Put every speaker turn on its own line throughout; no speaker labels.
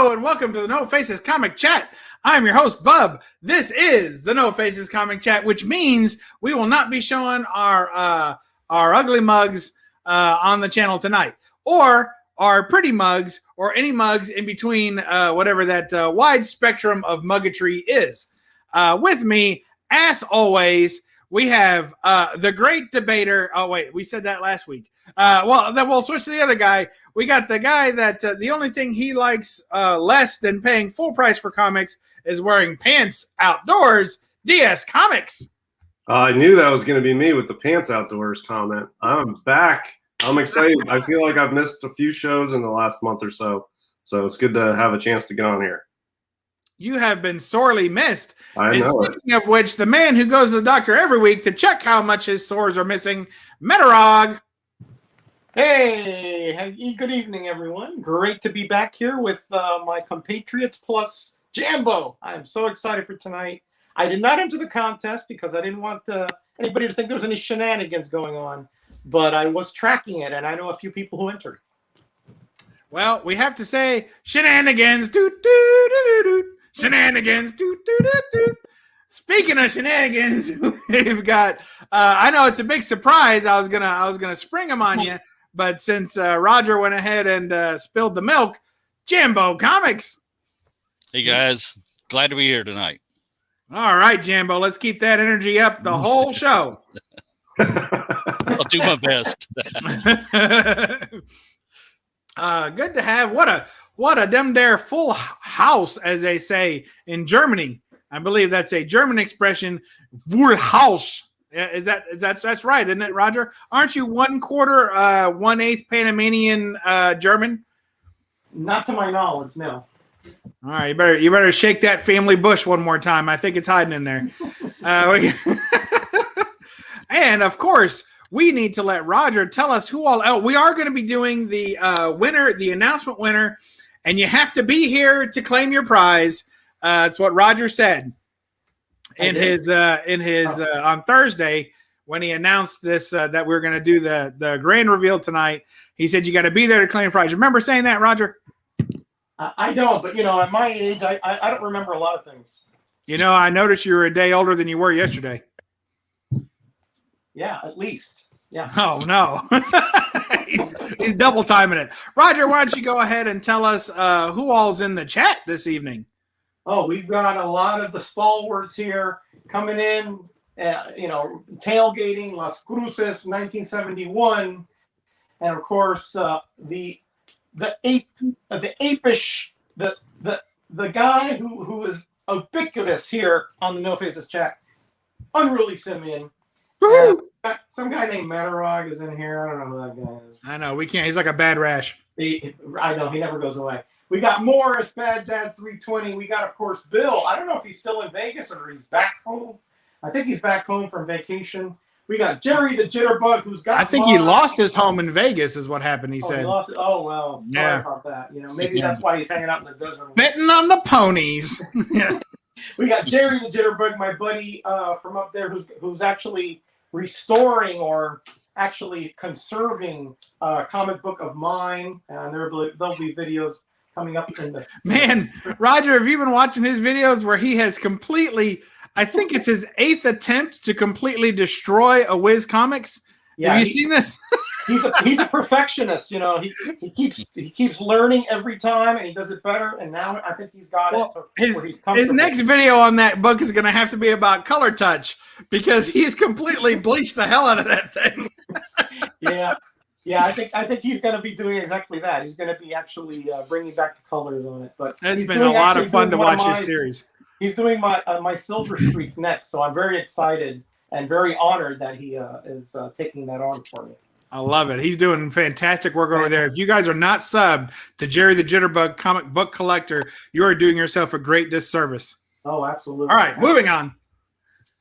Hello and welcome to the No Faces Comic Chat. I'm your host, Bub. This is the No Faces Comic Chat, which means we will not be showing our ugly mugs on the channel tonight, or our pretty mugs, or any mugs in between, whatever that wide spectrum of muggatry is. With me, as always, we have the great debater. Oh, wait, we said that last week. Well, then we'll switch to the other guy. We got the guy that the only thing he likes less than paying full price for comics is wearing pants outdoors. DS Comics.
I knew that was going to be me with the pants outdoors comment. I'm back. I'm excited. I feel like I've missed a few shows in the last month or so. So it's good to have a chance to get on here.
You have been sorely missed.
I know.
Speaking of which, the man who goes to the doctor every week to check how much his sores are missing, Metarog.
Hey, good evening, everyone. Great to be back here with my compatriots plus Jambo. I'm so excited for tonight. I did not enter the contest because I didn't want anybody to think there was any shenanigans going on, but I was tracking it, and I know a few people who entered.
Well, we have to say shenanigans, doot, doot, doot, doot. Shenanigans, doot, doot, doot, doot. Speaking of shenanigans, we've got. I know it's a big surprise. I was gonna spring them on you, but since Roger went ahead and spilled the milk, Jambo Comics.
Hey guys, glad to be here tonight.
All right, Jambo, let's keep that energy up the whole show.
I'll do my best.
Good to have. What a dem dare full house, as they say in Germany. I believe that's a German expression. Full Haus. That's right, isn't it, Roger? Aren't you 1/4, 1/8 Panamanian German? Not
to my knowledge, no.
All right, you better shake that family bush one more time. I think it's hiding in there. And of course, we need to let Roger tell us who all. We are going to be doing the winner, the announcement winner, and you have to be here to claim your prize. It's what Roger said in his on Thursday when he announced this that we're going to do the grand reveal tonight. He said you got to be there to claim your prize. Remember saying that, Roger?
I don't, but at my age, I don't remember a lot of things.
I noticed you were a day older than you were yesterday.
Yeah, at least. Yeah.
Oh no, he's double timing it. Roger, why don't you go ahead and tell us who all's in the chat this evening?
Oh, we've got a lot of the stalwarts here coming in. Tailgating Las Cruces, 1971, and of course the guy who is ubiquitous here on the No Faces chat, Unruly Simeon. Some guy named Metarog is in here. I don't know who that guy is.
I know we can't. He's like a bad rash.
I know he never goes away. We got Morris, Bad Dad 320. We got, of course, Bill. I don't know if he's still in Vegas or he's back home. I think he's back home from vacation. We got Jerry the Jitterbug, who's got.
I think he lost his home in Vegas, is what happened. He said.
He lost it. Oh well, sorry about that. Maybe that's why he's hanging out in the desert.
Betting on the ponies.
We got Jerry the Jitterbug, my buddy from up there, who's actually restoring or actually conserving a comic book of mine, and there'll be videos coming up in the.
Man, Roger, have you been watching his videos where he has completely? I think it's his 8th attempt to completely destroy a Wiz Comics. Yeah, have you seen this?
he's a perfectionist. He keeps learning every time, and he does it better. And now I think he's got it.
His next video on that book is going to have to be about color touch because he's completely bleached the hell out of that thing.
Yeah. I think he's going to be doing exactly that. He's going to be actually bringing back the colors on it. But
it's been a lot of fun to watch his series.
He's doing my Silver Streak next, so I'm very excited and very honored that he is taking that on for me.
I love it. He's doing fantastic work over there. If you guys are not subbed to Jerry the Jitterbug Comic Book Collector, you are doing yourself a great disservice.
Oh, absolutely.
All right, moving on.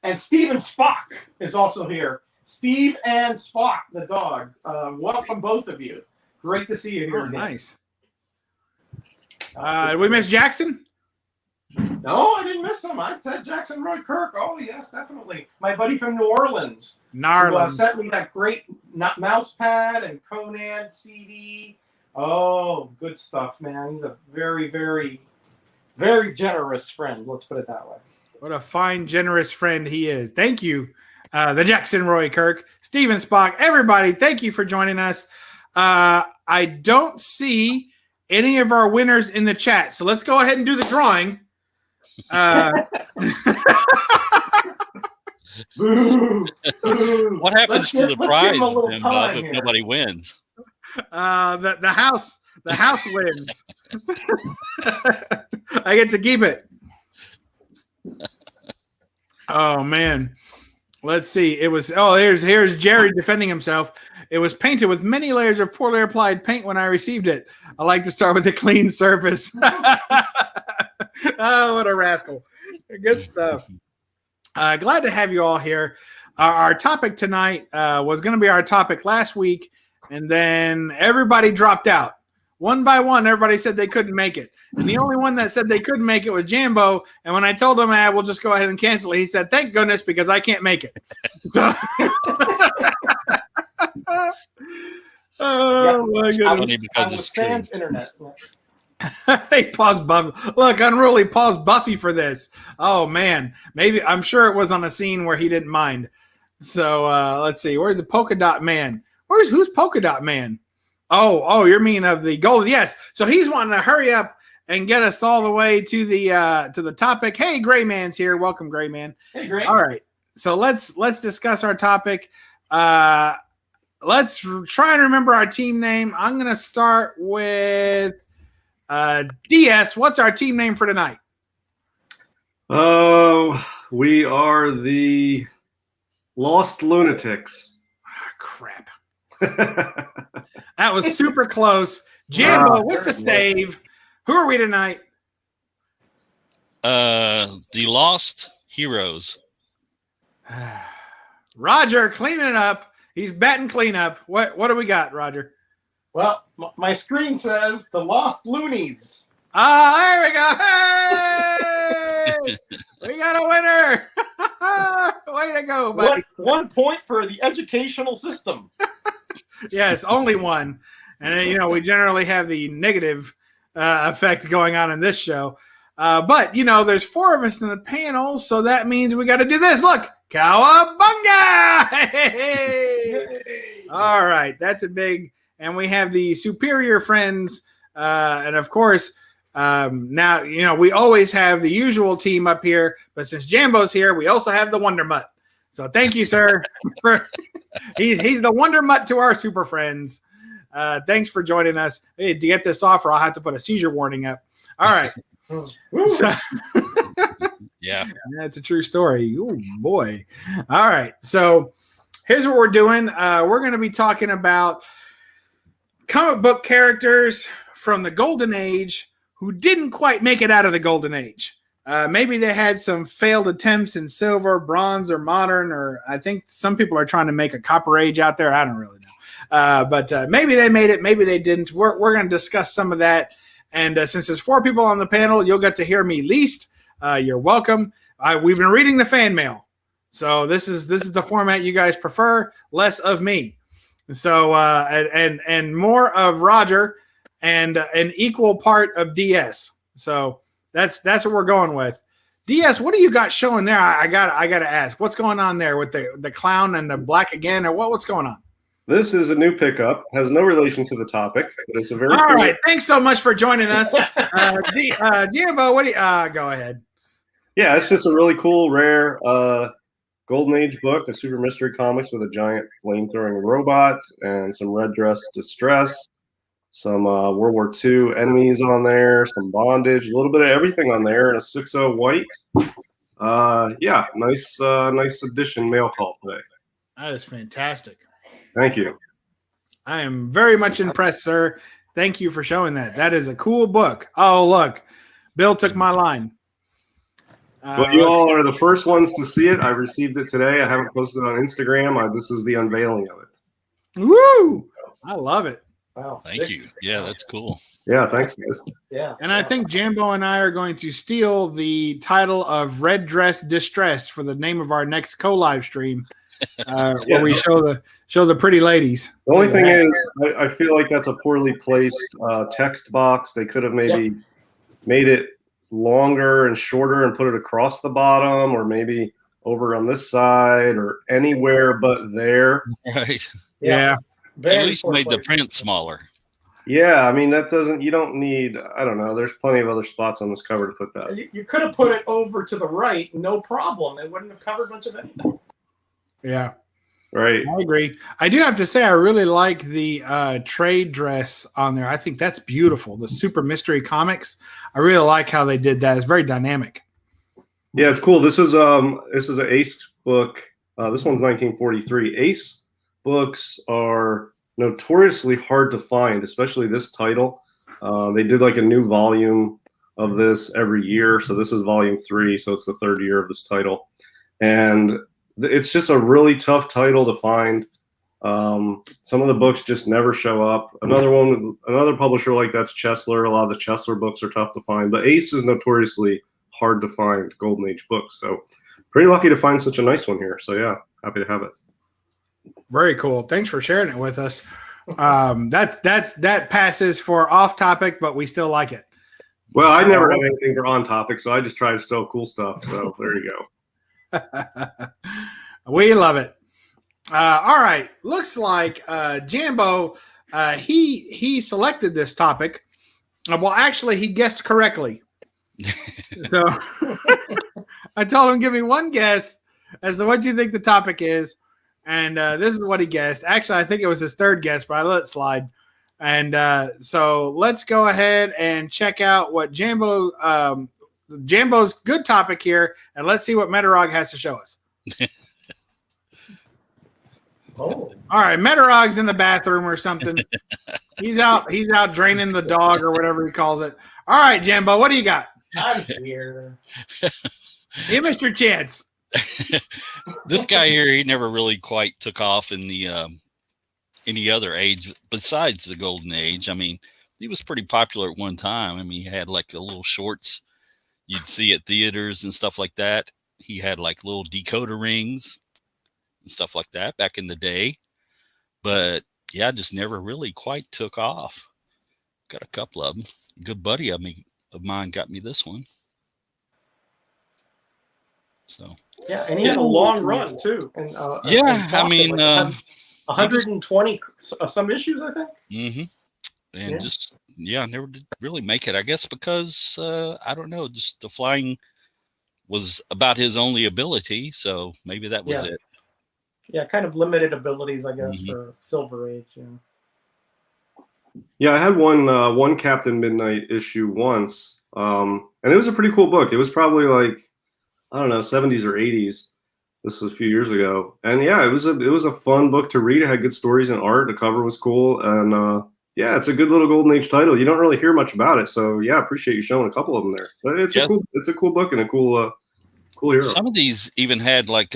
And Steve and Spock is also here. Steve and Spock, the dog. Welcome, both of you. Great to see you here again.
Nice. Did we miss Jackson?
No, I didn't miss him. I said Jackson Roy Kirk. Oh, yes, definitely. My buddy from New Orleans. Who sent me that great mouse pad and Conan CD Oh, good stuff, man. He's a very, very, very generous friend. Let's put it that way.
What a fine, generous friend he is. Thank you, the Jackson Roy Kirk, Steven Spock, everybody. Thank you for joining us. I don't see any of our winners in the chat, so let's go ahead and do the drawing.
Boo, boo.
What happens to the prize
give him a little
then,
time
Bob, if
here.
nobody wins?
The house wins. I get to keep it. Oh man, let's see. It was here's Jerry defending himself. It was painted with many layers of poorly applied paint when I received it. I like to start with a clean surface. Oh, what a rascal! Good stuff. Glad to have you all here. Our topic tonight was going to be our topic last week, and then everybody dropped out. One by one, everybody said they couldn't make it. And the only one that said they couldn't make it was Jambo. And when I told him, we'll just go ahead and cancel it, he said, thank goodness, because I can't make it. So, oh, my
Funny
goodness.
because it's true.
Sam's internet.
Hey, pause Buffy. Look, Unruly paused Buffy for this. Oh, man. Maybe, I'm sure it was on a scene where he didn't mind. So, let's see. Where's the Polka Dot Man? Who's Polka Dot Man? Oh, you're meaning of the golden. Yes. So he's wanting to hurry up and get us all the way to the topic. Hey, Gray Man's here. Welcome, Gray Man.
Hey, Gray.
All right. So let's discuss our topic. Let's try and remember our team name. I'm going to start with DS. What's our team name for tonight?
We are the Lost Lunatics.
Crap. That was super close. Jambo with the stave. Who are we tonight?
The Lost Heroes.
Roger cleaning it up. He's batting cleanup. What do we got, Roger?
Well, my screen says the Lost Looneys.
There we go. Hey! We got a winner. Way to go, buddy.
1 point for the educational system.
Yes, only one. And, we generally have the negative effect going on in this show. But, there's 4 of us in the panel, so that means we got to do this. Look, cowabunga! Hey! All right, that's a big, and we have the superior friends. And, of course, now, we always have the usual team up here, but since Jambo's here, we also have the Wonder Mutt. So thank you, sir. He's the Wonder Mutt to our super friends. Thanks for joining us. Hey, to get this off, or I'll have to put a seizure warning up. All right. So,
Yeah.
That's a true story. Oh, boy. All right. So here's what we're doing. We're going to be talking about comic book characters from the Golden Age who didn't quite make it out of the Golden Age. Maybe they had some failed attempts in silver, bronze, or modern, or I think some people are trying to make a copper age out there. I don't really know. But maybe they made it, maybe they didn't. We're going to discuss some of that. And since there's 4 people on the panel, you'll get to hear me least. You're welcome. We've been reading the fan mail. So this is the format you guys prefer, less of me. So and more of Roger and an equal part of DS. So that's what we're going with. DS, what do you got showing there? I got to ask, what's going on there with the clown and the black again, or what's going on?
This is a new pickup. Has no relation to the topic, but it's a very
all
cool.
right. Thanks so much for joining us, Jambo. What do you? Go ahead.
Yeah, it's just a really cool, rare Golden Age book, a super mystery comics with a giant flame-throwing robot and some red dress distress, some World War II enemies on there, some bondage, a little bit of everything on there, and a 6.0 white. Yeah, nice edition mail call today.
That is fantastic.
Thank you.
I am very much impressed, sir. Thank you for showing that. That is a cool book. Oh, look. Bill took my line.
Well, you all are the first ones to see it. I received it today. I haven't posted it on Instagram. This is the unveiling of it.
Woo! I love it.
Wow.
Thank you. Yeah, that's cool.
Yeah, thanks, guys.
Yeah.
And I think Jambo and I are going to steal the title of Red Dress Distress for the name of our next co-live stream. where we show the pretty ladies.
The only thing is, I feel like that's a poorly placed text box. They could have maybe made it longer and shorter and put it across the bottom, or maybe over on this side, or anywhere but there.
Right.
Yeah.
At least made the print smaller.
Yeah, I mean, you don't need, I don't know, there's plenty of other spots on this cover to put that.
You could have put it over to the right, no problem. It wouldn't have covered much of anything.
Yeah.
Right.
I agree. I do have to say I really like the trade dress on there. I think that's beautiful. The Super Mystery Comics. I really like how they did that. It's very dynamic.
Yeah, it's cool. This is an Ace book. This one's 1943. Ace books are notoriously hard to find, especially this title. They did like a new volume of this every year. So this is volume 3. So it's the 3rd year of this title. And it's just a really tough title to find. Some of the books just never show up. Another publisher like that's Chesler. A lot of the Chesler books are tough to find, but Ace is notoriously hard to find Golden Age books. So pretty lucky to find such a nice one here. So yeah, happy to have it.
Very cool. Thanks for sharing it with us. That passes for off topic, but we still like it.
Well, I never have anything for on topic, so I just try to sell cool stuff. So there you go.
We love it. All right. Looks like Jambo, he selected this topic. Well, actually, he guessed correctly. So I told him, give me one guess as to what you think the topic is. And this is what he guessed. Actually, I think it was his 3rd guess, but I let it slide. And so let's go ahead and check out what Jambo's good topic here, and let's see what Metarog has to show us.
Oh.
All right, Metarog's in the bathroom or something. He's out draining the dog or whatever he calls it. All right, Jambo, what do you got?
I'm here.
You missed your chance.
This guy here, he never really quite took off in the any other age besides the Golden Age. I mean, he was pretty popular at one time. I mean, he had like the little shorts you'd see at theaters and stuff like that. He had like little decoder rings and stuff like that back in the day. But yeah, just never really quite took off. Got a couple of them. A good buddy of mine got me this one. So
yeah, and he had a long run too. And
I mean,
like 120 some issues, I think.
Mm-hmm. And never did really make it. I guess because I don't know, just the flying was about his only ability. So maybe that was it.
Yeah, kind of limited abilities, I guess, for Silver Age.
Yeah, I had one Captain Midnight issue once, and it was a pretty cool book. It was probably like, I don't know, 70s or 80s. This was a few years ago, and yeah, it was a fun book to read. It had good stories and art. The cover was cool, and yeah, it's a good little Golden Age title. You don't really hear much about it, so yeah, I appreciate you showing a couple of them there. But it's a cool book and a cool hero.
Some of these even had like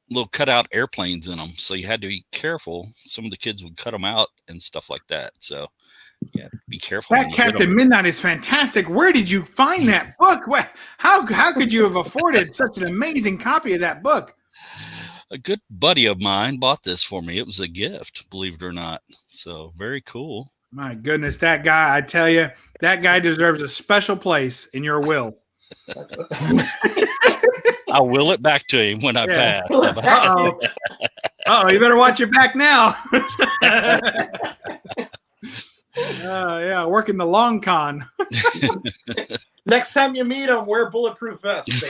little cutout airplanes in them, so you had to be careful. Some of the kids would cut them out and stuff like that. So yeah, be careful.
That Captain Midnight is fantastic. Where did you find that book? How could you have afforded such an amazing copy of that book?
A good buddy of mine bought this for me. It was a gift, believe it or not. So very cool.
My goodness, that guy, I tell you, that guy deserves a special place in your will.
I'll will it back to him when I pass.
Uh-oh, you better watch your back now. Yeah, working the long con.
Next time you meet him, wear bulletproof vests.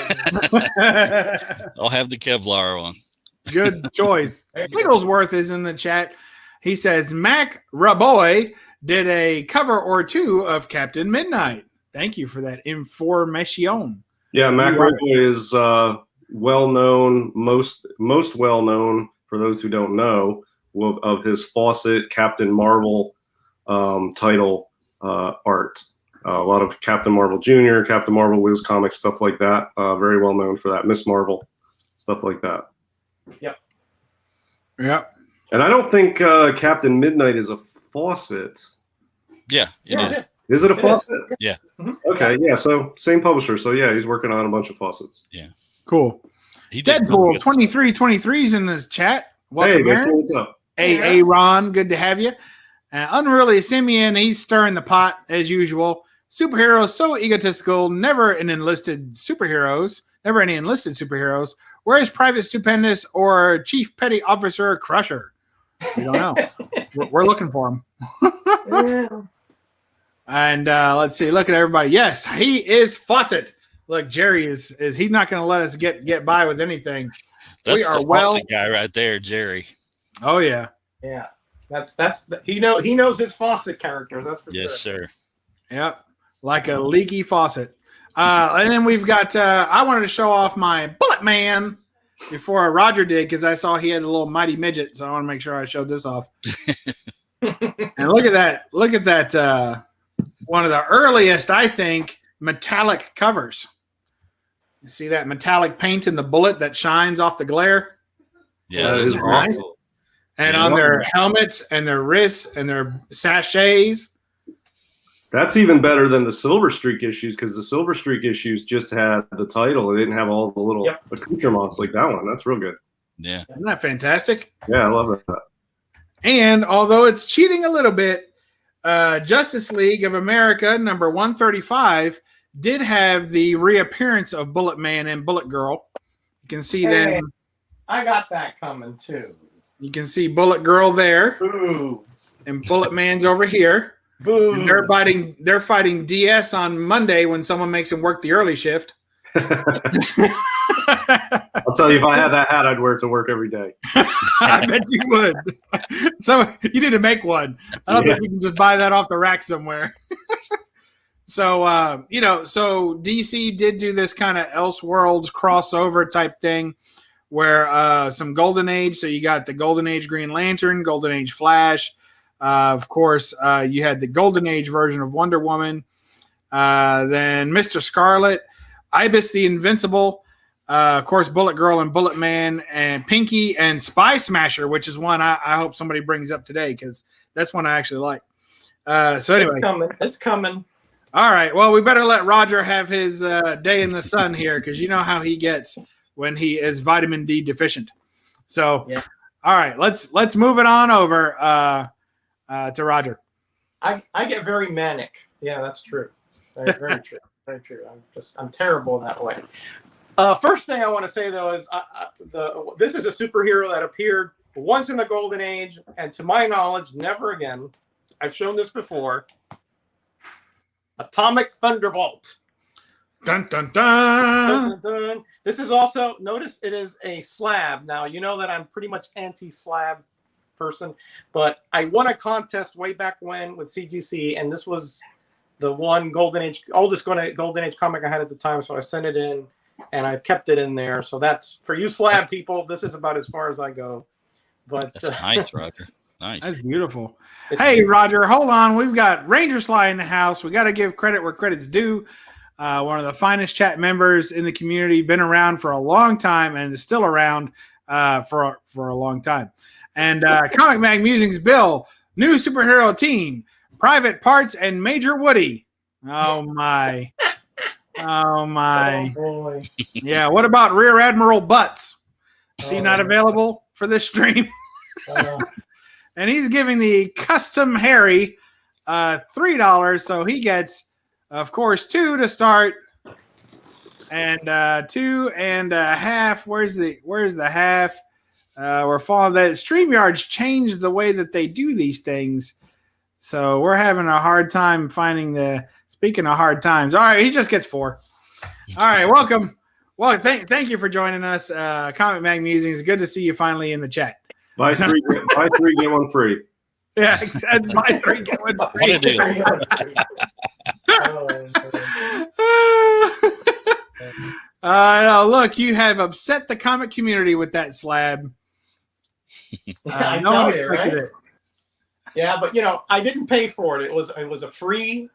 I'll have the Kevlar on.
Good choice. Wigglesworth is in the chat. He says, Mac Raboy did a cover or two of Captain Midnight. Thank you for that information.
Yeah, Mac Raboy is well known, most well known for those who don't know, of his Fawcett Captain Marvel title art. A lot of Captain Marvel Jr., Captain Marvel Wiz Comics, stuff like that. Very well known for that. Miss Marvel, stuff like that.
Yep.
Yep.
And I don't think Captain Midnight is a Fawcett.
Yeah, it is.
Is it a Fawcett?
Yeah.
Okay, yeah, so same publisher. So yeah, he's working on a bunch of Fawcetts.
Yeah.
Cool.
He did really
Deadpool
good.
2323's in the chat.
Hey,
Welcome, Aaron.
what's up?
Hey, Ron, good to have you. Unruly Simeon, he's stirring the pot as usual. Superheroes so egotistical, never any enlisted superheroes. Where's Private Stupendous or Chief Petty Officer Crusher? We don't know. We're looking for him. And let's see. Look at everybody. Yes, he is Fawcett. Look, Jerry is he's not going to let us get by with anything.
That's the Fawcett guy right there, Jerry.
Oh yeah.
Yeah. He knows his Fawcett characters. That's for
Yes,
sure.
sir.
Yep. Like a leaky faucet. And then we've got I wanted to show off my Bullet Man before Roger did because I saw he had a little mighty midget, so I want to make sure I showed this off. And look at that. Look at that one of the earliest, I think, metallic covers. You see that metallic paint in the bullet that shines off the glare?
Yeah,
That
those
is
are
nice.
awesome.
And
Yeah.
on their helmets and their wrists and their sachets.
That's even better than the Silver Streak issues because the Silver Streak issues just had the title. It didn't have all the little accoutrements like that one. That's real good.
Yeah.
Isn't that fantastic?
Yeah, I love that.
And although it's cheating a little bit, Justice League of America number 135 did have the reappearance of Bullet Man and Bullet Girl. You can see them.
I got that coming too.
You can see Bullet Girl there,
Boo.
and Bullet Man's over here.
Boo.
And they're fighting DS on Monday when someone makes them work the early shift.
I'll tell you, if I had that hat, I'd wear it to work every day.
I bet you would. So you need to make one. I don't think you can just buy that off the rack somewhere. So so DC did do this kind of Elseworlds crossover type thing where some Golden Age. So you got the Golden Age Green Lantern, Golden Age Flash. Of course, you had the Golden Age version of Wonder Woman. Then Mr. Scarlet, Ibis the Invincible. Of course, Bullet Girl and Bullet Man and Pinky and Spy Smasher, which is one I hope somebody brings up today because that's one I actually like. So anyway.
It's coming.
All right. Well, we better let Roger have his day in the sun here because you know how he gets when he is vitamin D deficient. So, all right, let's move it on over to Roger.
I get very manic. Yeah, that's true. Very true. Very true. I'm terrible that way. First thing I want to say though is this is a superhero that appeared once in the Golden Age, and to my knowledge, never again. I've shown this before. Atomic Thunderbolt.
Dun dun dun.
Dun, dun, dun. This is also, notice it is a slab. Now, you know that I'm pretty much anti-slab person, but I won a contest way back when with CGC, and this was the one oldest Golden Age comic I had at the time, so I sent it in, and I've kept it in there. So that's, for you slab people, this is about as far as I go. But
That's nice, Roger. Nice.
That's beautiful. Hey, Roger, hold on. We've got Ranger Sly in the house. We got to give credit where credit's due. One of the finest chat members in the community, been around for a long time and is still around for a long time. And Comic Mag Musings Bill, new superhero team, Private Parts and Major Woody. Oh, my. Oh, my.
Oh, boy.
Yeah, what about Rear Admiral Butts? Is he not available for this stream? And he's giving the custom Harry $3, so he gets, of course, 2 to start, and 2.5. Where's the half? We're following that. StreamYard's changed the way that they do these things, so we're having a hard time finding the. Speaking of hard times, all right, he just gets 4. All right, welcome. Well, thank you for joining us, Comic Mag Musings. Good to see you finally in the chat.
Buy 3, get 1 free.
Yeah, exactly. Buy 3, get 1
What
free.
a deal.
Look, you have upset the comic community with that slab.
I
no one
tell you,
expected
right?
it.
Yeah, but I didn't pay for it. It was a free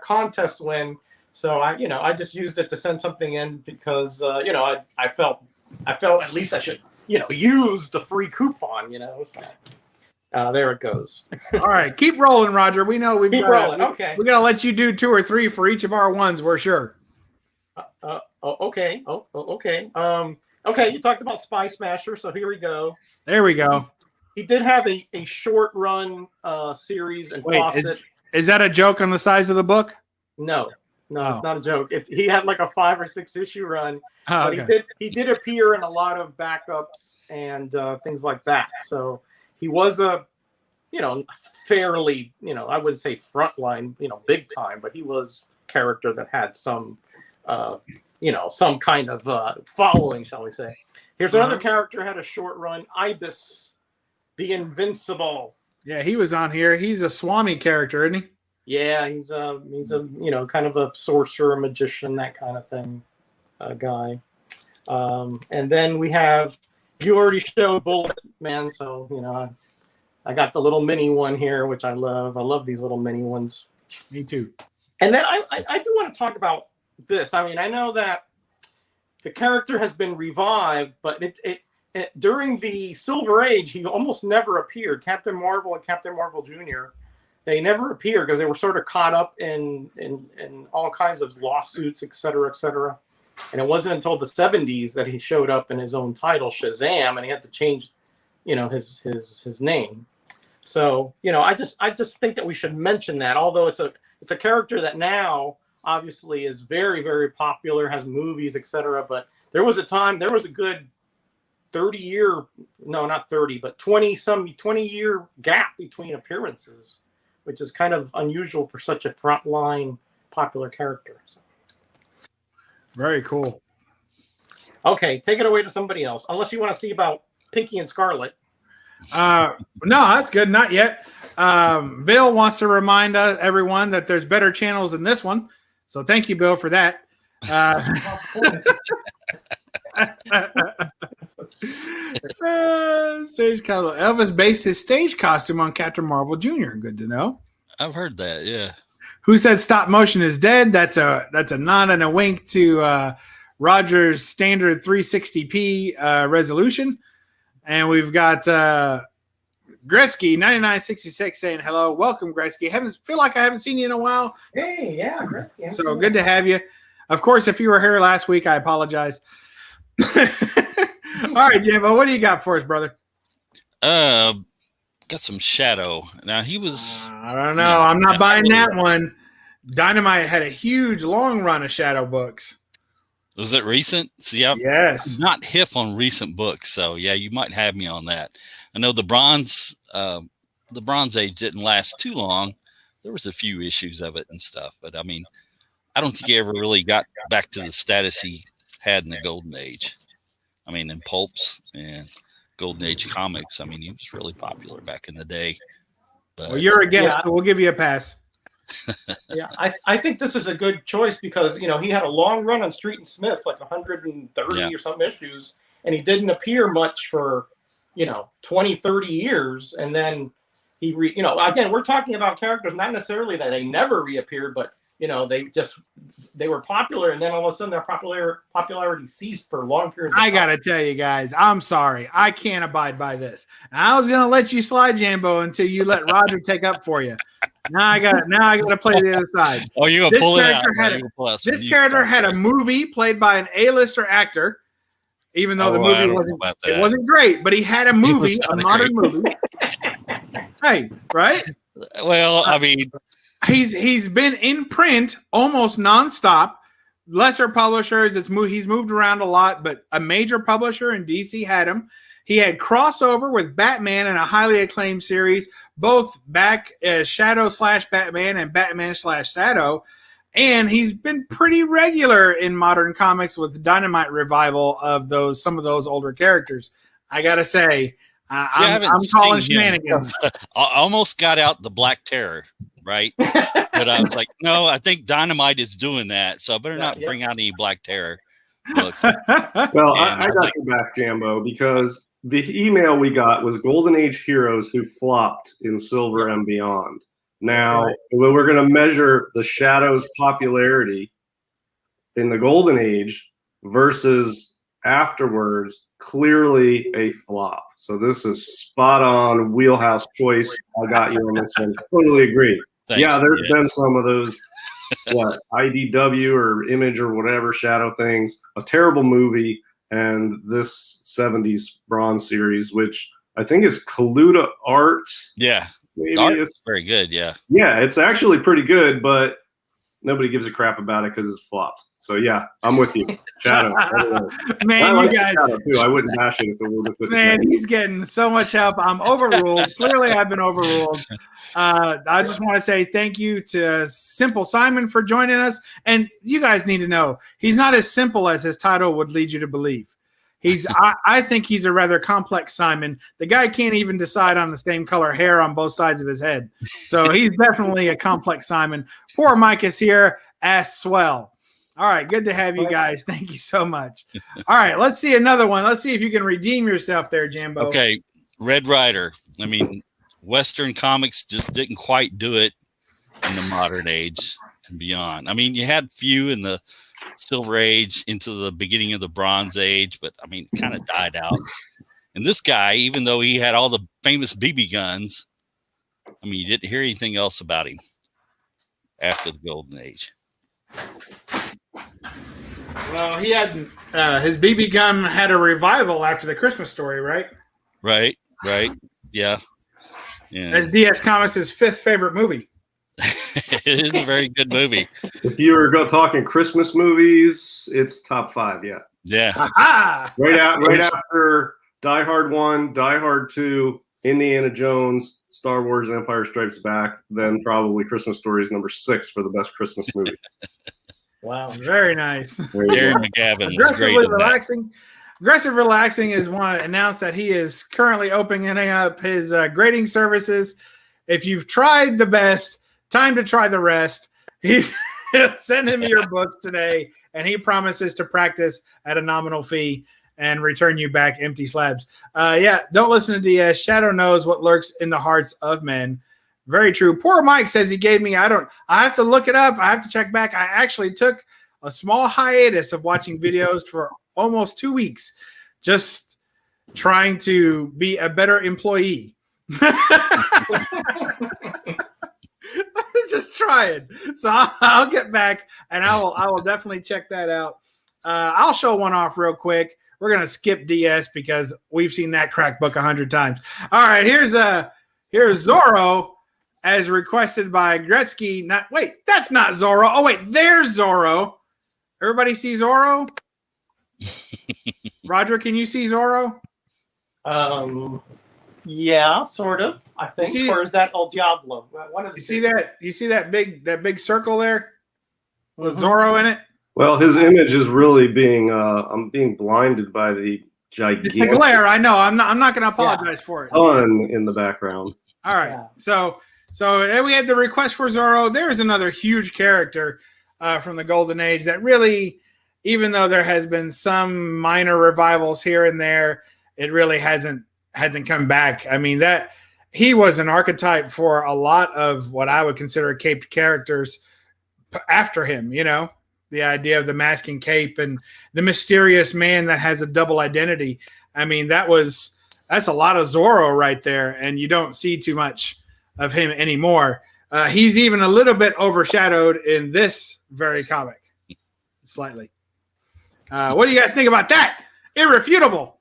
contest win. So I just used it to send something in because I felt at least I should use the free coupon. There it goes.
All right, keep rolling, Roger. We know we've
Keep
got
rolling. Okay.
We gotta let you do 2 or 3 for each of our ones. We're sure.
Okay. Okay. Okay, you talked about Spy Smasher, so here we go.
There we go.
He did have a short run series in
Wait,
Fawcett.
is that a joke on the size of the book?
No,
Oh.
it's not a joke. He had like a 5 or 6 issue run.
Oh,
But
okay.
he did appear in a lot of backups and things like that. So he was a, fairly, I wouldn't say frontline, big time, but he was a character that had some, some kind of following, shall we say. Here's another character had a short run, Ibis the Invincible.
Yeah, he was on here. He's a Swami character, isn't he?
Yeah, he's a kind of a sorcerer, magician, that kind of thing. Guy. And then we have, you already showed Bullet Man, so I got the little mini one here, which I love. I love these little mini ones.
Me too.
And then I do want to talk about this. I mean, I know that the character has been revived, but it during the Silver Age, he almost never appeared. Captain Marvel and Captain Marvel Jr., they never appeared because they were sort of caught up in all kinds of lawsuits, et cetera, et cetera. And it wasn't until the 70s that he showed up in his own title, Shazam, and he had to change, his name. So, I just think that we should mention that. Although it's a character that now obviously is very, very popular, has movies, etc. But there was a good 30-year, no, not 30, but 20-year gap between appearances, which is kind of unusual for such a frontline popular character. So.
Very cool.
Okay, take it away to somebody else. Unless you want to see about Pinky and Scarlet.
No, that's good. Not yet. Bill wants to remind everyone that there's better channels than this one. So thank you, Bill, for that. Stage costume. Elvis based his stage costume on Captain Marvel Jr. Good to know.
I've heard that. Yeah.
Who said stop motion is dead? That's a nod and a wink to Roger's standard 360p resolution. And we've got Gretzky 9966 saying hello. Welcome, Gretzky. Feel like I haven't seen you in a while.
Hey, yeah, Gretzky.
So good to have you. Of course, if you were here last week, I apologize. All right, Jambo, what do you got for us, brother?
Got some Shadow. Now he was.
I don't know. I'm not buying that one. Dynamite had a huge long run of Shadow books.
Was it recent? See,
Yes.
I'm not hip on recent books, so yeah, you might have me on that. I know the Bronze Age didn't last too long. There was a few issues of it and stuff, but I mean, I don't think he ever really got back to the status he had in the Golden Age. I mean, in pulps and Golden Age comics. I mean, he was really popular back in the day. But
Well, you're a guest, so we'll give you a pass.
Yeah, I think this is a good choice because, he had a long run on Street and Smith's, like 130 or some issues, and he didn't appear much for, 20, 30 years. And then he, again, we're talking about characters, not necessarily that they never reappeared, but, they were popular, and then all of a sudden their popularity ceased for long periods of time.
I got to tell you guys, I'm sorry. I can't abide by this. I was going to let you slide, Jambo, until you let Roger take up for you. Now I got to play the other side.
Oh, you're going to pull it out.
This character had a movie played by an A-lister actor, even though the movie wasn't great, but he had a movie, a modern movie. Hey, right?
Well, I mean,
he's been in print almost nonstop. Lesser publishers, he's moved around a lot, but a major publisher in DC had him. He had crossover with Batman in a highly acclaimed series, both back as Shadow/Batman and Batman/Shadow. And he's been pretty regular in modern comics with Dynamite revival of some of those older characters. I gotta say, I'm calling shenanigans.
I almost got out the Black Terror, right? But I was like, no, I think Dynamite is doing that, so I better not bring out any Black Terror books.
Well, I got you back, Jambo, because the email we got was Golden Age heroes who flopped in Silver and beyond. Now, we're going to measure the Shadow's popularity in the Golden Age versus afterwards, clearly a flop. So this is spot on wheelhouse choice. I got you on this one. Totally agree.
Thanks,
yeah, there's been some of those IDW or Image or whatever Shadow things. A terrible movie. and this 70s Bronze series, which I think is Kaluta art.
Yeah.
Maybe
It's very good. Yeah.
Yeah, it's actually pretty good, but nobody gives a crap about it because it's flopped. So yeah, I'm with you. Shadow.
Man,
I like
you guys.
Shadow too. I wouldn't bash it if it were with
Man, he's getting so much help. I'm overruled. Clearly, I've been overruled. I just want to say thank you to Simple Simon for joining us. And you guys need to know he's not as simple as his title would lead you to believe. I think he's a rather complex Simon. The guy can't even decide on the same color hair on both sides of his head. So he's definitely a complex Simon. Poor Mike is here as swell. All right, good to have you guys. Thank you so much. All right, let's see another one. Let's see if you can redeem yourself there, Jambo.
Okay, Red Rider. I mean, Western comics just didn't quite do it in the modern age and beyond. I mean, you had few in the Silver Age into the beginning of the Bronze Age, but I mean, it kind of died out. And this guy, even though he had all the famous BB guns, I mean, you didn't hear anything else about him after the Golden Age.
Well, he had his BB gun had a revival after the Christmas Story, right?
Right. Yeah.
That's DS Comics' fifth favorite movie.
It is a very good movie.
If you were talking Christmas movies, it's top 5. Yeah.
Yeah.
Aha!
Right after Die Hard 1, Die Hard 2, Indiana Jones, Star Wars, Empire Strikes Back, then probably Christmas Story is number 6 for the best Christmas movie.
Wow.
Very nice.
Darren McGavin was great.
Aggressive Relaxing is one announced that he is currently opening up his grading services. If you've tried the best, time to try the rest. He's send him your books today, and he promises to practice at a nominal fee and return you back empty slabs. Don't listen to DS. Shadow knows what lurks in the hearts of men. Very true. Poor Mike says he gave me, I have to look it up. I have to check back. I actually took a small hiatus of watching videos for almost 2 weeks, just trying to be a better employee. Just trying. So I'll get back and I will definitely check that out. I'll show one off real quick. We're going to skip DS because we've seen that crack book 100 times. All right, here's Zorro as requested by Gretzky. That's not Zorro. Oh, wait, there's Zorro. Everybody see Zorro? Roger, can you see Zorro?
Yeah, sort of. I think. Or is that El Diablo? One of the
You see that big circle there with Zorro in it?
Well, his image is really being I'm being blinded by the gigantic
the glare. I know. I'm not going to apologize for it.
Sun in the background.
All right. Yeah. So we had the request for Zorro. There's another huge character from the Golden Age that really, even though there has been some minor revivals here and there, it really hasn't come back. I mean, that he was an archetype for a lot of what I would consider caped characters after him, you know, the idea of the masking cape and the mysterious man that has a double identity. I mean, that's a lot of Zorro right there. And you don't see too much of him anymore. He's even a little bit overshadowed in this very comic, slightly. What do you guys think about that? Irrefutable.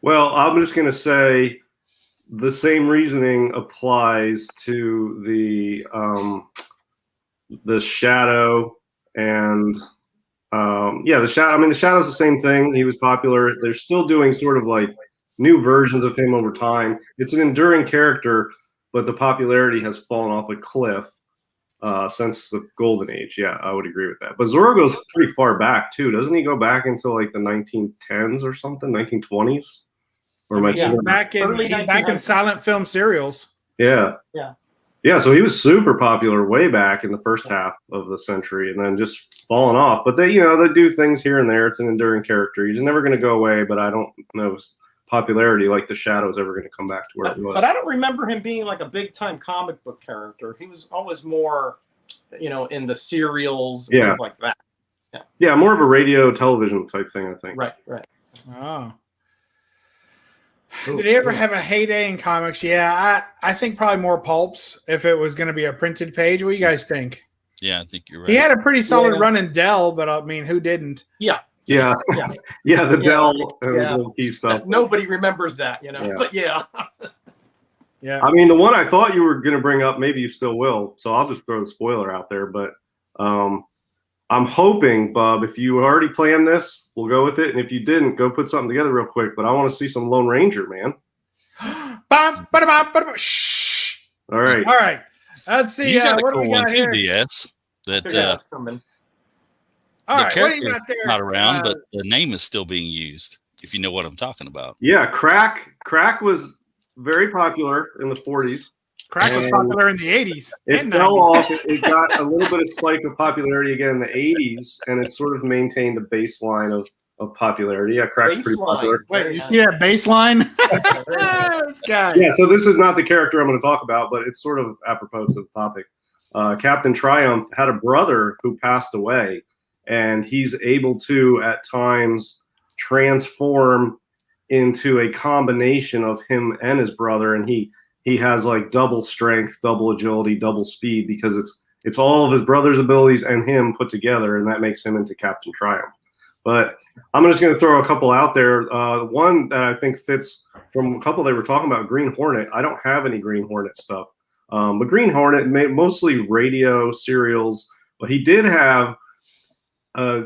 Well, I'm just going to say the same reasoning applies to the Shadow and the Shadow. I mean, the Shadow's the same thing. He was popular. They're still doing sort of like new versions of him over time. It's an enduring character, but the popularity has fallen off a cliff since the Golden Age. Yeah, I would agree with that. But Zorro goes pretty far back too, doesn't he? Go back into like the 1910s or something, 1920s. Or
back in silent film serials.
Yeah. So he was super popular way back in the first half of the century, and then just fallen off. But they do things here and there. It's an enduring character. He's never going to go away. But I don't know if popularity like the Shadow is ever going to come back to where it was.
But I don't remember him being like a big time comic book character. He was always more, in the serials, and things like that.
Yeah, more of a radio television type thing, I think.
Right.
Oh. Did he ever have a heyday in comics? Yeah, I think probably more pulps if it was going to be a printed page. What do you guys think?
Yeah, I think you're right.
He had a pretty solid run in Dell, but I mean, who didn't?
Yeah.
Yeah,
Yeah.
yeah, the
Yeah.
Dell and
Yeah.
little key stuff.
Nobody remembers that, you know.
Yeah.
But yeah.
Yeah.
I mean, the one I thought you were going to bring up, maybe you still will. So I'll just throw the spoiler out there. But I'm hoping, Bub, if you already planned this, we'll go with it. And if you didn't, go put something together real quick. But I want to see some Lone Ranger, man.
Shh.
All right.
All right. Let's see.
You got a
what do
cool
we
one
got
too,
here?
DS. That
Yeah, it's coming.
All
the
right. What do you
character
got there?
is not around, but the name is still being used. If you know what I'm talking about.
Yeah, Crack was very popular in the 40s.
Crack was popular in the 80s.
It
and
fell
90s.
off. It got a little bit of spike of popularity again in the 80s, and it sort of maintained a baseline of popularity. Yeah, Crack's pretty
Baseline.
popular.
Wait, you see that baseline? This guy.
Yeah, so this is not the character I'm going to talk about, but it's sort of apropos to the topic. Captain Triumph had a brother who passed away, and he's able to, at times, transform into a combination of him and his brother, and he has like double strength, double agility, double speed, because it's all of his brother's abilities and him put together, and that makes him into Captain Triumph. But I'm just going to throw a couple out there. One that I think fits from a couple they were talking about, Green Hornet. I don't have any Green Hornet stuff. But Green Hornet, mostly radio serials, but he did have a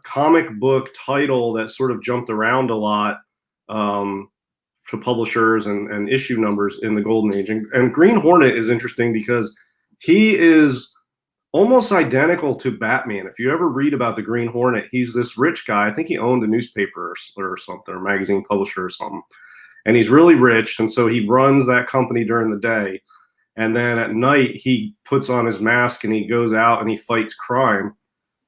comic book title that sort of jumped around a lot to publishers and issue numbers in the Golden Age. And Green Hornet is interesting because he is almost identical to Batman. If you ever read about the Green Hornet, he's this rich guy. I think he owned a newspaper or something, or magazine publisher or something. And he's really rich, and so he runs that company during the day. And then at night, he puts on his mask and he goes out and he fights crime.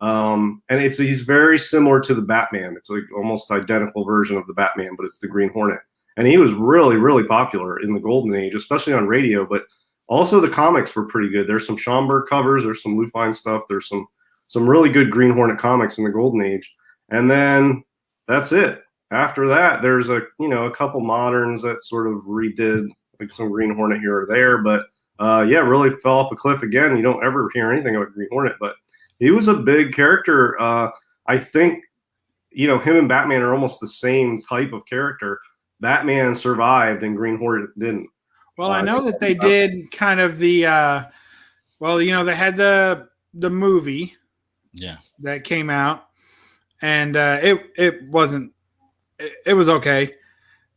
And he's very similar to the Batman. It's like almost identical version of the Batman, but it's the Green Hornet. And he was really, really popular in the Golden Age, especially on radio. But also the comics were pretty good. There's some Schomburg covers. There's some Lou Fine stuff. There's some really good Green Hornet comics in the Golden Age. And then that's it. After that, there's a couple moderns that sort of redid like some Green Hornet here or there. But really fell off a cliff again. You don't ever hear anything about Green Hornet, but he was a big character. I think, him and Batman are almost the same type of character. Batman survived and Green Hornet didn't.
Well, I know that they did kind of the, they had the movie that came out, and it wasn't, it was okay.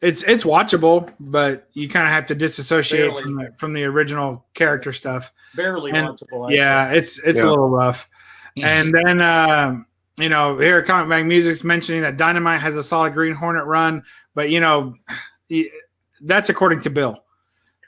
It's watchable, but you kind of have to disassociate from the original character stuff.
Barely watchable.
Yeah, it's a little rough. And then here at Comic Bag Music's mentioning that Dynamite has a solid Green Hornet run, but that's according to Bill.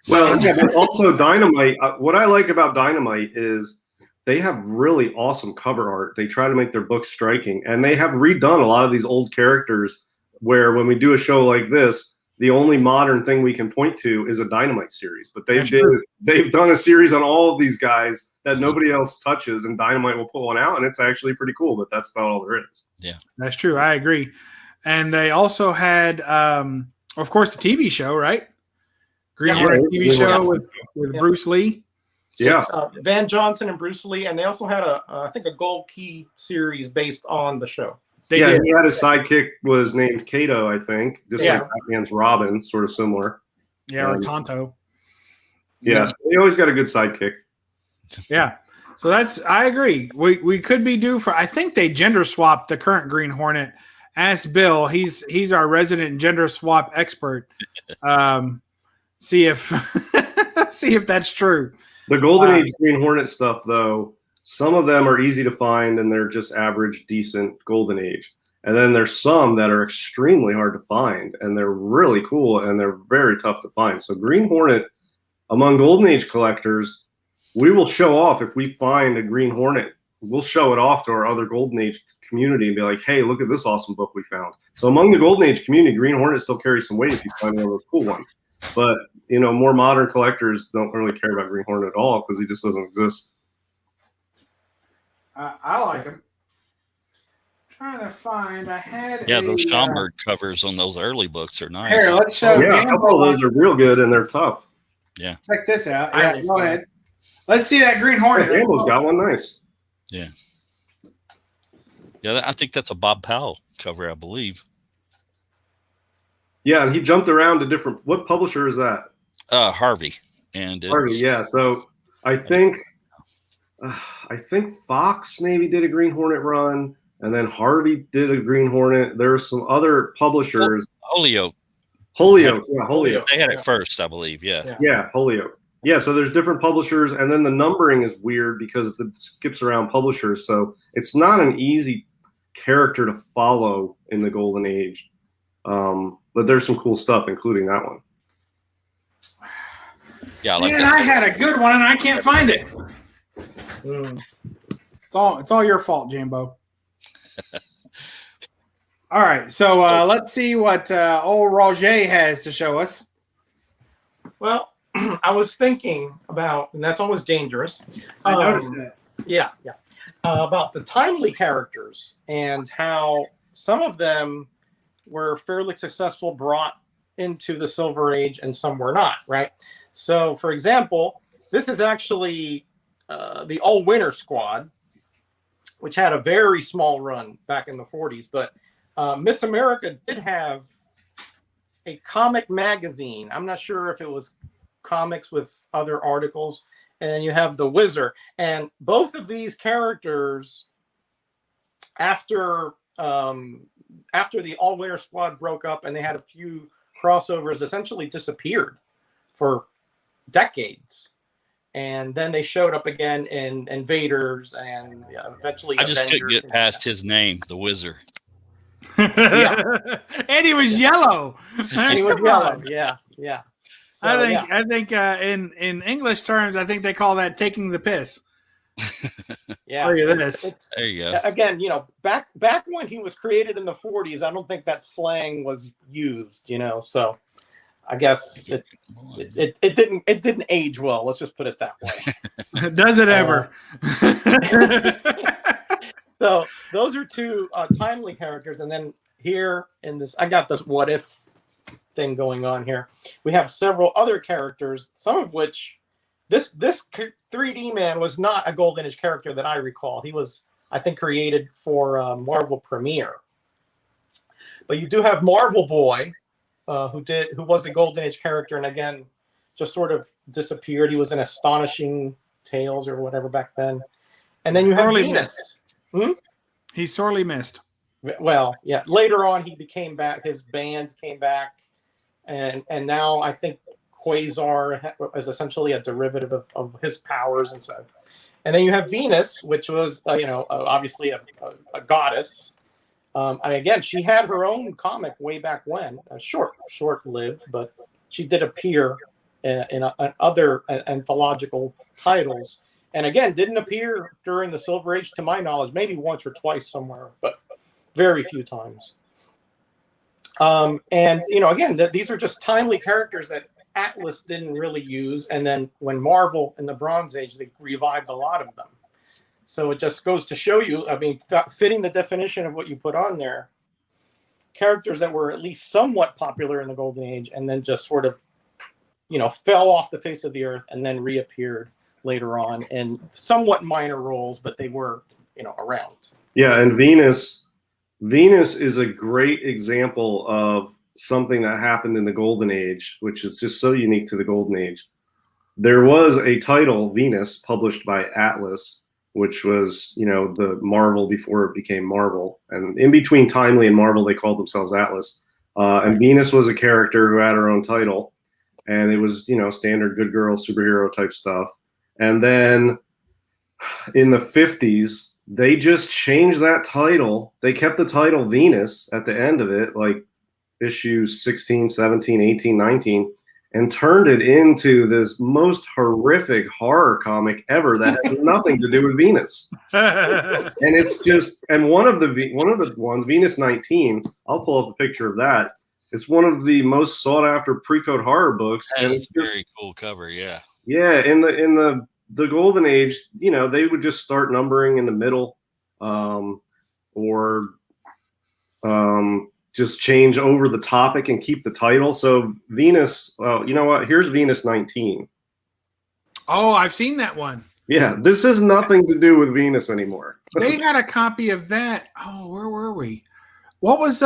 Well, but also Dynamite. What I like about Dynamite is they have really awesome cover art. They try to make their books striking, and they have redone a lot of these old characters. Where when we do a show like this, the only modern thing we can point to is a Dynamite series. But they've done a series on all of these guys that nobody else touches, and Dynamite will pull one out, and it's actually pretty cool. But that's about all there is. Yeah,
that's true. I agree. And they also had, of course, the TV show, right? Green Hornet TV show with Bruce Lee.
Yeah,
Van Johnson and Bruce Lee, and they also had I think a Gold Key series based on the show.
He had a sidekick was named Kato, I think, just like Batman's Robin, sort of similar.
Yeah, or Tonto.
Yeah, he always got a good sidekick.
Yeah, so I agree. We could be due for. I think they gender swapped the current Green Hornet. Ask Bill. He's our resident gender swap expert. See if that's true.
The Golden Age Green Hornet stuff, though. Some of them are easy to find, and they're just average, decent Golden Age. And then there's some that are extremely hard to find, and they're really cool, and they're very tough to find. So Green Hornet, among Golden Age collectors, we will show off if we find a Green Hornet. We'll show it off to our other Golden Age community and be like, hey, look at this awesome book we found. So among the Golden Age community, Green Hornet still carries some weight if you find one of those cool ones. But, more modern collectors don't really care about Green Hornet at all because he just doesn't exist.
I like them. Trying to find. I had
those Schomburg covers on those early books are nice.
Here, let's show.
Yeah, a couple of those are real good and they're tough.
Yeah.
Check this out. Yeah, go ahead. Let's see that Green Hornet.
Jambo's got one nice.
Yeah. Yeah, I think that's a Bob Powell cover, I believe.
Yeah, and he jumped around to different. What publisher is that?
Harvey. And
Harvey. Yeah. So I think Fox maybe did a Green Hornet run, and then Harvey did a Green Hornet. There were some other publishers.
Holyoke.
Holyoke. Yeah, Holyoke.
They had it first, I believe. Yeah.
Yeah, Holyoke. Yeah, so there's different publishers, and then the numbering is weird because it skips around publishers. So it's not an easy character to follow in the Golden Age. But there's some cool stuff, including that one.
Yeah, I like
Man,
that.
I had a good one and I can't find it. It's all your fault, Jambo. All right, so let's see what old Roger has to show us.
Well, I was thinking about, and that's always dangerous.
I noticed that.
Yeah. About the timely characters and how some of them were fairly successful, brought into the Silver Age, and some were not, right? So, for example, this is actually the All Winter Squad, which had a very small run back in the 40s. But Miss America did have a comic magazine. I'm not sure if it was comics with other articles. And then you have the Wizard. And both of these characters, after the All Winter Squad broke up and they had a few crossovers, essentially disappeared for decades. And then they showed up again in Invaders and eventually
I just
Avengers.
couldn't get past his name, the Wizard.
And he was yellow.
He was yellow. Yeah. So,
I think in English terms, I think they call that taking the piss.
Yeah.
Look at this.
There you go.
Again, back when he was created in the 40s, I don't think that slang was used, so I guess it didn't age well. Let's just put it that way.
Does it ever?
So those are two timely characters, and then here in this, I got this what if thing going on here. We have several other characters, some of which this 3D man was not a Golden Age character that I recall. He was, I think, created for Marvel Premiere. But you do have Marvel Boy, who was a Golden Age character, and again, just sort of disappeared. He was in Astonishing Tales or whatever back then. And then you have Venus.
He's sorely missed.
Well, yeah. Later on, he became back. His bands came back, and now I think Quasar is essentially a derivative of his powers and stuff. And then you have Venus, which was obviously a goddess. And again, she had her own comic way back when, short-lived, but she did appear in other anthological titles. And again, didn't appear during the Silver Age, to my knowledge, maybe once or twice somewhere, but very few times. And again, these are just timely characters that Atlas didn't really use. And then when Marvel in the Bronze Age, they revived a lot of them. So it just goes to show you, fitting the definition of what you put on there, characters that were at least somewhat popular in the Golden Age and then just sort of, fell off the face of the earth and then reappeared later on in somewhat minor roles, but they were, around.
Yeah, and Venus is a great example of something that happened in the Golden Age, which is just so unique to the Golden Age. There was a title, Venus, published by Atlas, which was, the Marvel before it became Marvel. And in between Timely and Marvel, they called themselves Atlas. And Venus was a character who had her own title. And it was, standard good girl superhero type stuff. And then in the 50s, they just changed that title. They kept the title Venus at the end of it, like issues 16, 17, 18, 19, and turned it into this most horrific horror comic ever that had nothing to do with Venus. And it's just, and one of the ones, Venus 19, I'll pull up a picture of that. It's one of the most sought after pre-code horror books.
That is a very cool cover, yeah.
Yeah, in the Golden Age, they would just start numbering in the middle, or just change over the topic and keep the title. So Venus, you know what? Here's Venus 19.
Oh, I've seen that one.
Yeah, this has nothing to do with Venus anymore.
They had a copy of that. Oh, where were we? What was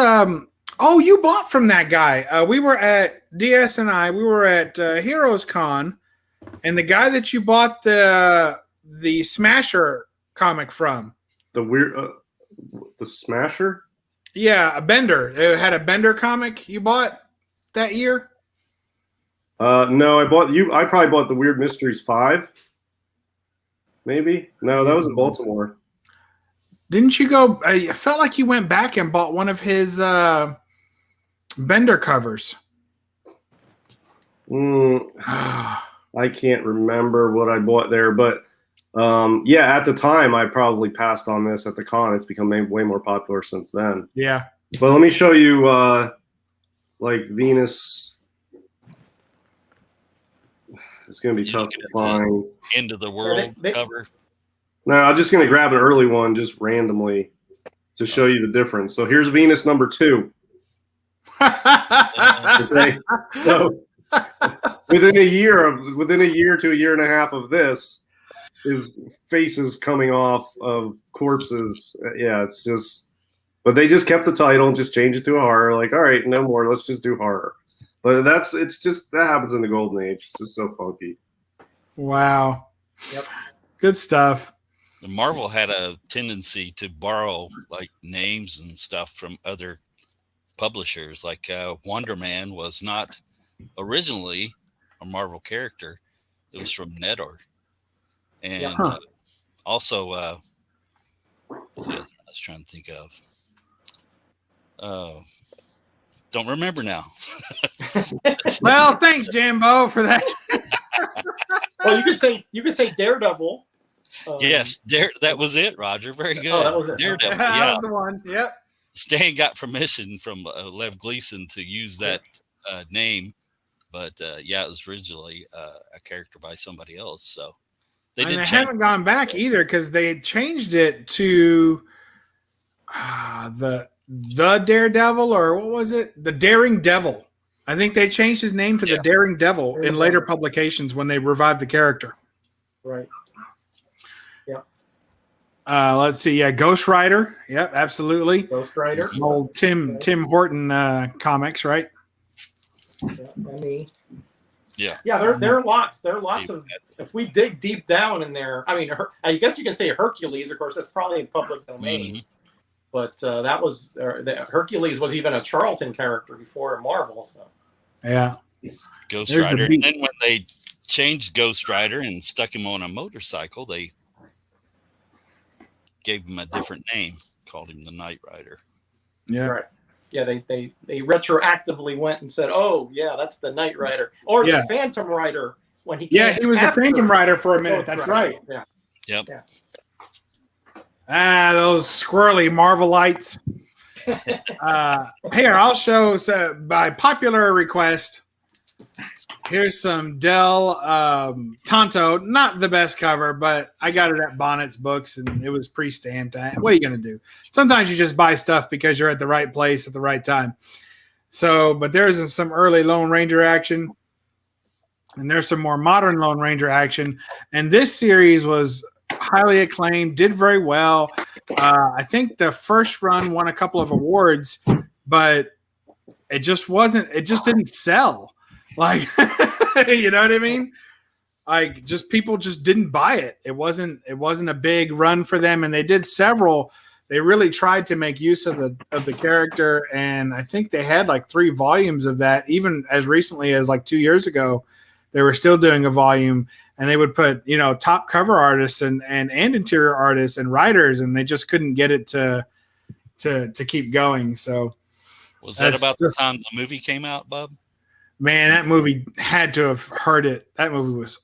Oh, you bought from that guy. We were at DS and I. We were at Heroes Con, and the guy that you bought the Smasher comic from.
The weird, the Smasher.
Yeah, a Bender. It had a Bender comic you bought that year.
No, I probably bought the Weird Mysteries 5. Maybe. No, that was in Baltimore.
Didn't you go? I felt like you went back and bought one of his Bender covers.
I can't remember what I bought there, but yeah, at the time I probably passed on this at the con. It's become way more popular since then.
Yeah.
But let me show you like Venus. It's going to be tough to find.
End of the world cover.
No, I'm just going to grab an early one just randomly to show you the difference. So here's Venus number 2. Okay. So within a year to a year and a half of this, his face is coming off of corpses. Yeah, it's just, but they just kept the title and just changed it to a horror. Like, all right, no more. Let's just do horror. But it's just that happens in the Golden Age. It's just so funky.
Wow.
Yep.
Good stuff.
Marvel had a tendency to borrow like names and stuff from other publishers. Like Wonder Man was not originally a Marvel character; it was from Netor. And also, what's the other I was trying to think of. Don't remember now.
Well, thanks, Jambo, for that.
Well, you could say Daredevil.
Yes, that was it, Roger. Very good.
Oh, that was it.
Daredevil.
That
Yeah,
was the one. Yep.
Stan got permission from Lev Gleason to use that name, but yeah, it was originally a character by somebody else. So they did.
I haven't gone back either because they changed it to the Daredevil, or what was it? The Daring Devil. I think they changed his name to the Daring Devil in later publications when they revived the character.
Right.
Let's see. Yeah, Ghost Rider. Yep, absolutely.
Ghost Rider.
Old Tim Horton comics, right?
Yeah, there are lots. There are lots of. If we dig deep down in there, I mean, I guess you can say Hercules. Of course, that's probably in public domain.
Mm-hmm.
But that was Hercules was even a Charlton character before Marvel. So
yeah,
Ghost Rider. And then when they changed Ghost Rider and stuck him on a motorcycle, they gave him a different name, called him the Knight Rider.
Yeah,
right. Yeah, they retroactively went and said, "Oh, yeah, that's the Knight Rider or the Phantom Rider." When he
he was the Phantom Rider for a minute. That's right.
Yeah.
Yep.
Yeah.
Those squirrely Marvelites. Here, I'll show by popular request. Here's some Del Tonto. Not the best cover, but I got it at Bonnet's Books, and it was pre-stamped. What are you going to do? Sometimes you just buy stuff because you're at the right place at the right time. So, but there's some early Lone Ranger action, and there's some more modern Lone Ranger action. And this series was highly acclaimed, did very well. I think the first run won a couple of awards, but it just didn't sell. Like, you know what I mean? Like, just people just didn't buy it. It wasn't a big run for them, and they did several. They really tried to make use of the character, and I think they had like 3 volumes of that. Even as recently as like 2 years ago, they were still doing a volume, and they would put top cover artists and interior artists and writers, and they just couldn't get it to keep going. So,
was that about the time the movie came out, Bub?
Man, that movie had to have heard it. That movie was.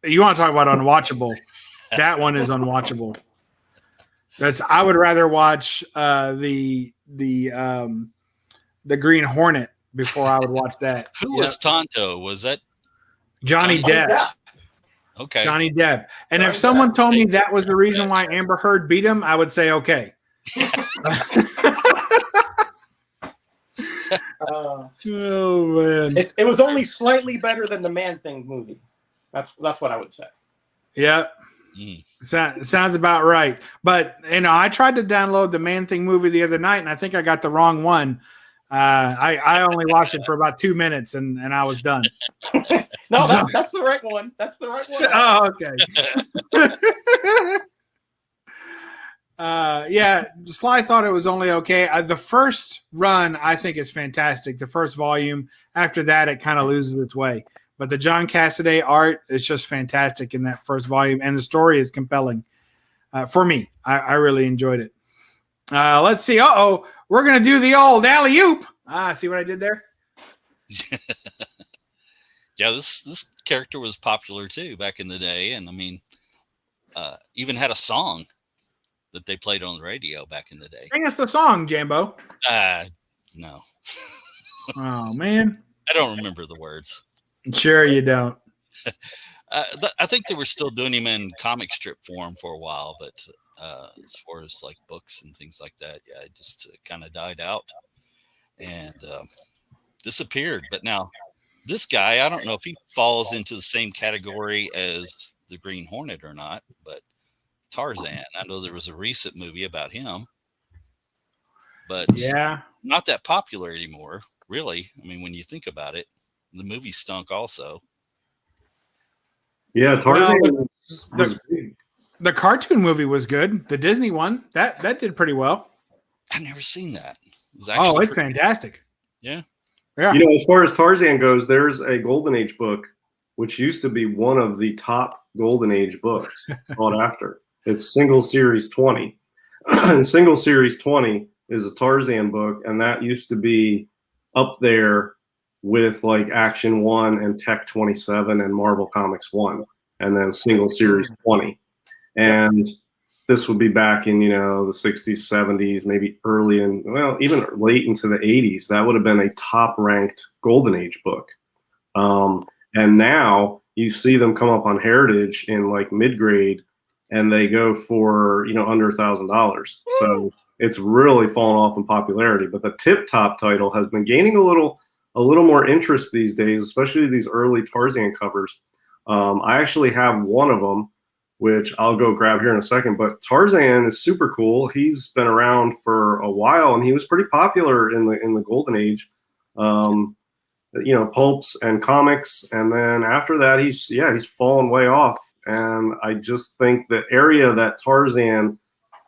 You want to talk about unwatchable? That one is unwatchable. I would rather watch the Green Hornet before I would watch that.
Who was Tonto? Was that
Johnny Depp?
Okay,
Johnny Depp. And if someone told me that was the reason why Amber Heard beat him, I would say okay.
Oh
man,
it was only slightly better than the Man Thing movie. That's what I would say.
Yeah. Sounds about right. But I tried to download the Man Thing movie the other night, and I think I got the wrong one. I only watched it for about 2 minutes, and I was done.
No, that's the right one. That's the right one.
Oh, okay. Yeah, Sly thought it was only okay. The first run, I think, is fantastic. The first volume. After that, it kind of loses its way. But the John Cassaday art is just fantastic in that first volume, and the story is compelling. For me, I really enjoyed it. Let's see. We're going to do the old alley-oop. See what I did there?
Yeah, this character was popular, too, back in the day. And, I mean, even had a song that they played on the radio back in the day.
Sing us the song, Jambo.
No.
Oh, man.
I don't remember the words.
Sure you don't.
I think they were still doing him in comic strip form for a while, but as far as like books and things like that, yeah, it just kind of died out and disappeared. But now this guy, I don't know if he falls into the same category as the Green Hornet or not, but Tarzan, I know there was a recent movie about him, but
yeah,
not that popular anymore, really. I mean, when you think about it, the movie stunk also.
Yeah, Tarzan
the cartoon movie was good. The Disney one, that did pretty well.
I've never seen that.
It's fantastic.
Yeah.
Yeah.
As far as Tarzan goes, there's a Golden Age book, which used to be one of the top Golden Age books sought after. It's Single Series 20. And Single Series 20 is a Tarzan book, and that used to be up there with like Action 1 and Tech 27 and Marvel Comics 1, and then Single Series 20. And this would be back in, the 60s, 70s, maybe early even late into the 80s. That would have been a top-ranked Golden Age book. And now you see them come up on Heritage in like mid-grade, and they go for, under $1,000. So it's really fallen off in popularity. But the Tip Top title has been gaining a little more interest these days, especially these early Tarzan covers. I actually have one of them, which I'll go grab here in a second. But Tarzan is super cool. He's been around for a while, and he was pretty popular in the Golden Age. Pulps and comics, and then after that, he's fallen way off. And I just think the area that Tarzan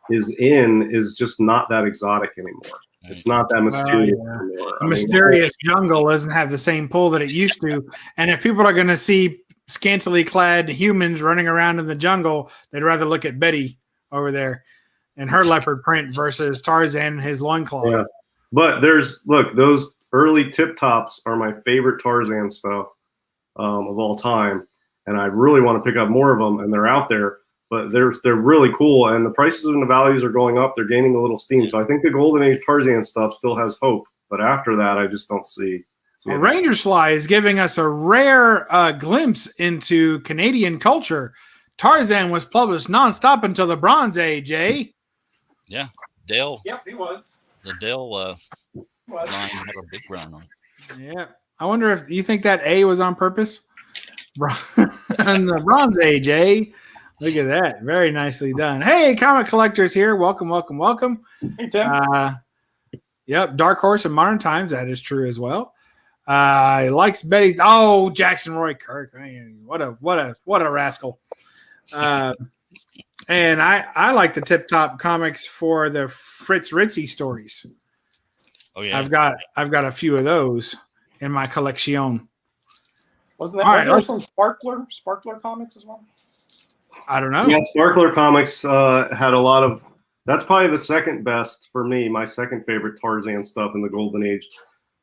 is in is just not that exotic anymore. It's not that mysterious anymore.
The mysterious jungle doesn't have the same pull that it used to. And if people are going to see scantily clad humans running around in the jungle, they'd rather look at Betty over there and her leopard print versus Tarzan and his loincloth. Yeah.
But those early Tip Tops are my favorite Tarzan stuff of all time. And I really want to pick up more of them, and they're out there. But they're really cool, and the prices and the values are going up. They're gaining a little steam. So I think the Golden Age Tarzan stuff still has hope. But after that, I just don't see
Ranger Sly is giving us a rare glimpse into Canadian culture. Tarzan was published nonstop until the Bronze Age, eh?
Yeah. Dale.
Yep, he was.
The Dale line had a big run on.
Yeah. I wonder if you think that A was on purpose? And the Bronze Age, eh? Look at that. Very nicely done. Hey, comic collectors here. Welcome, welcome, welcome.
Hey, Tim.
Yep, Dark Horse in Modern Times. That is true as well. He likes Betty. Oh, Jackson Roy Kirk. Man, what a rascal. And I like the Tip Top comics for the Fritz Ritzy stories.
Oh yeah.
I've got a few of those in my collection.
Wasn't that some Sparkler comics as well?
I don't know.
Yeah, Sparkler Comics had a lot of. That's probably the second best for me. My second favorite Tarzan stuff in the Golden Age.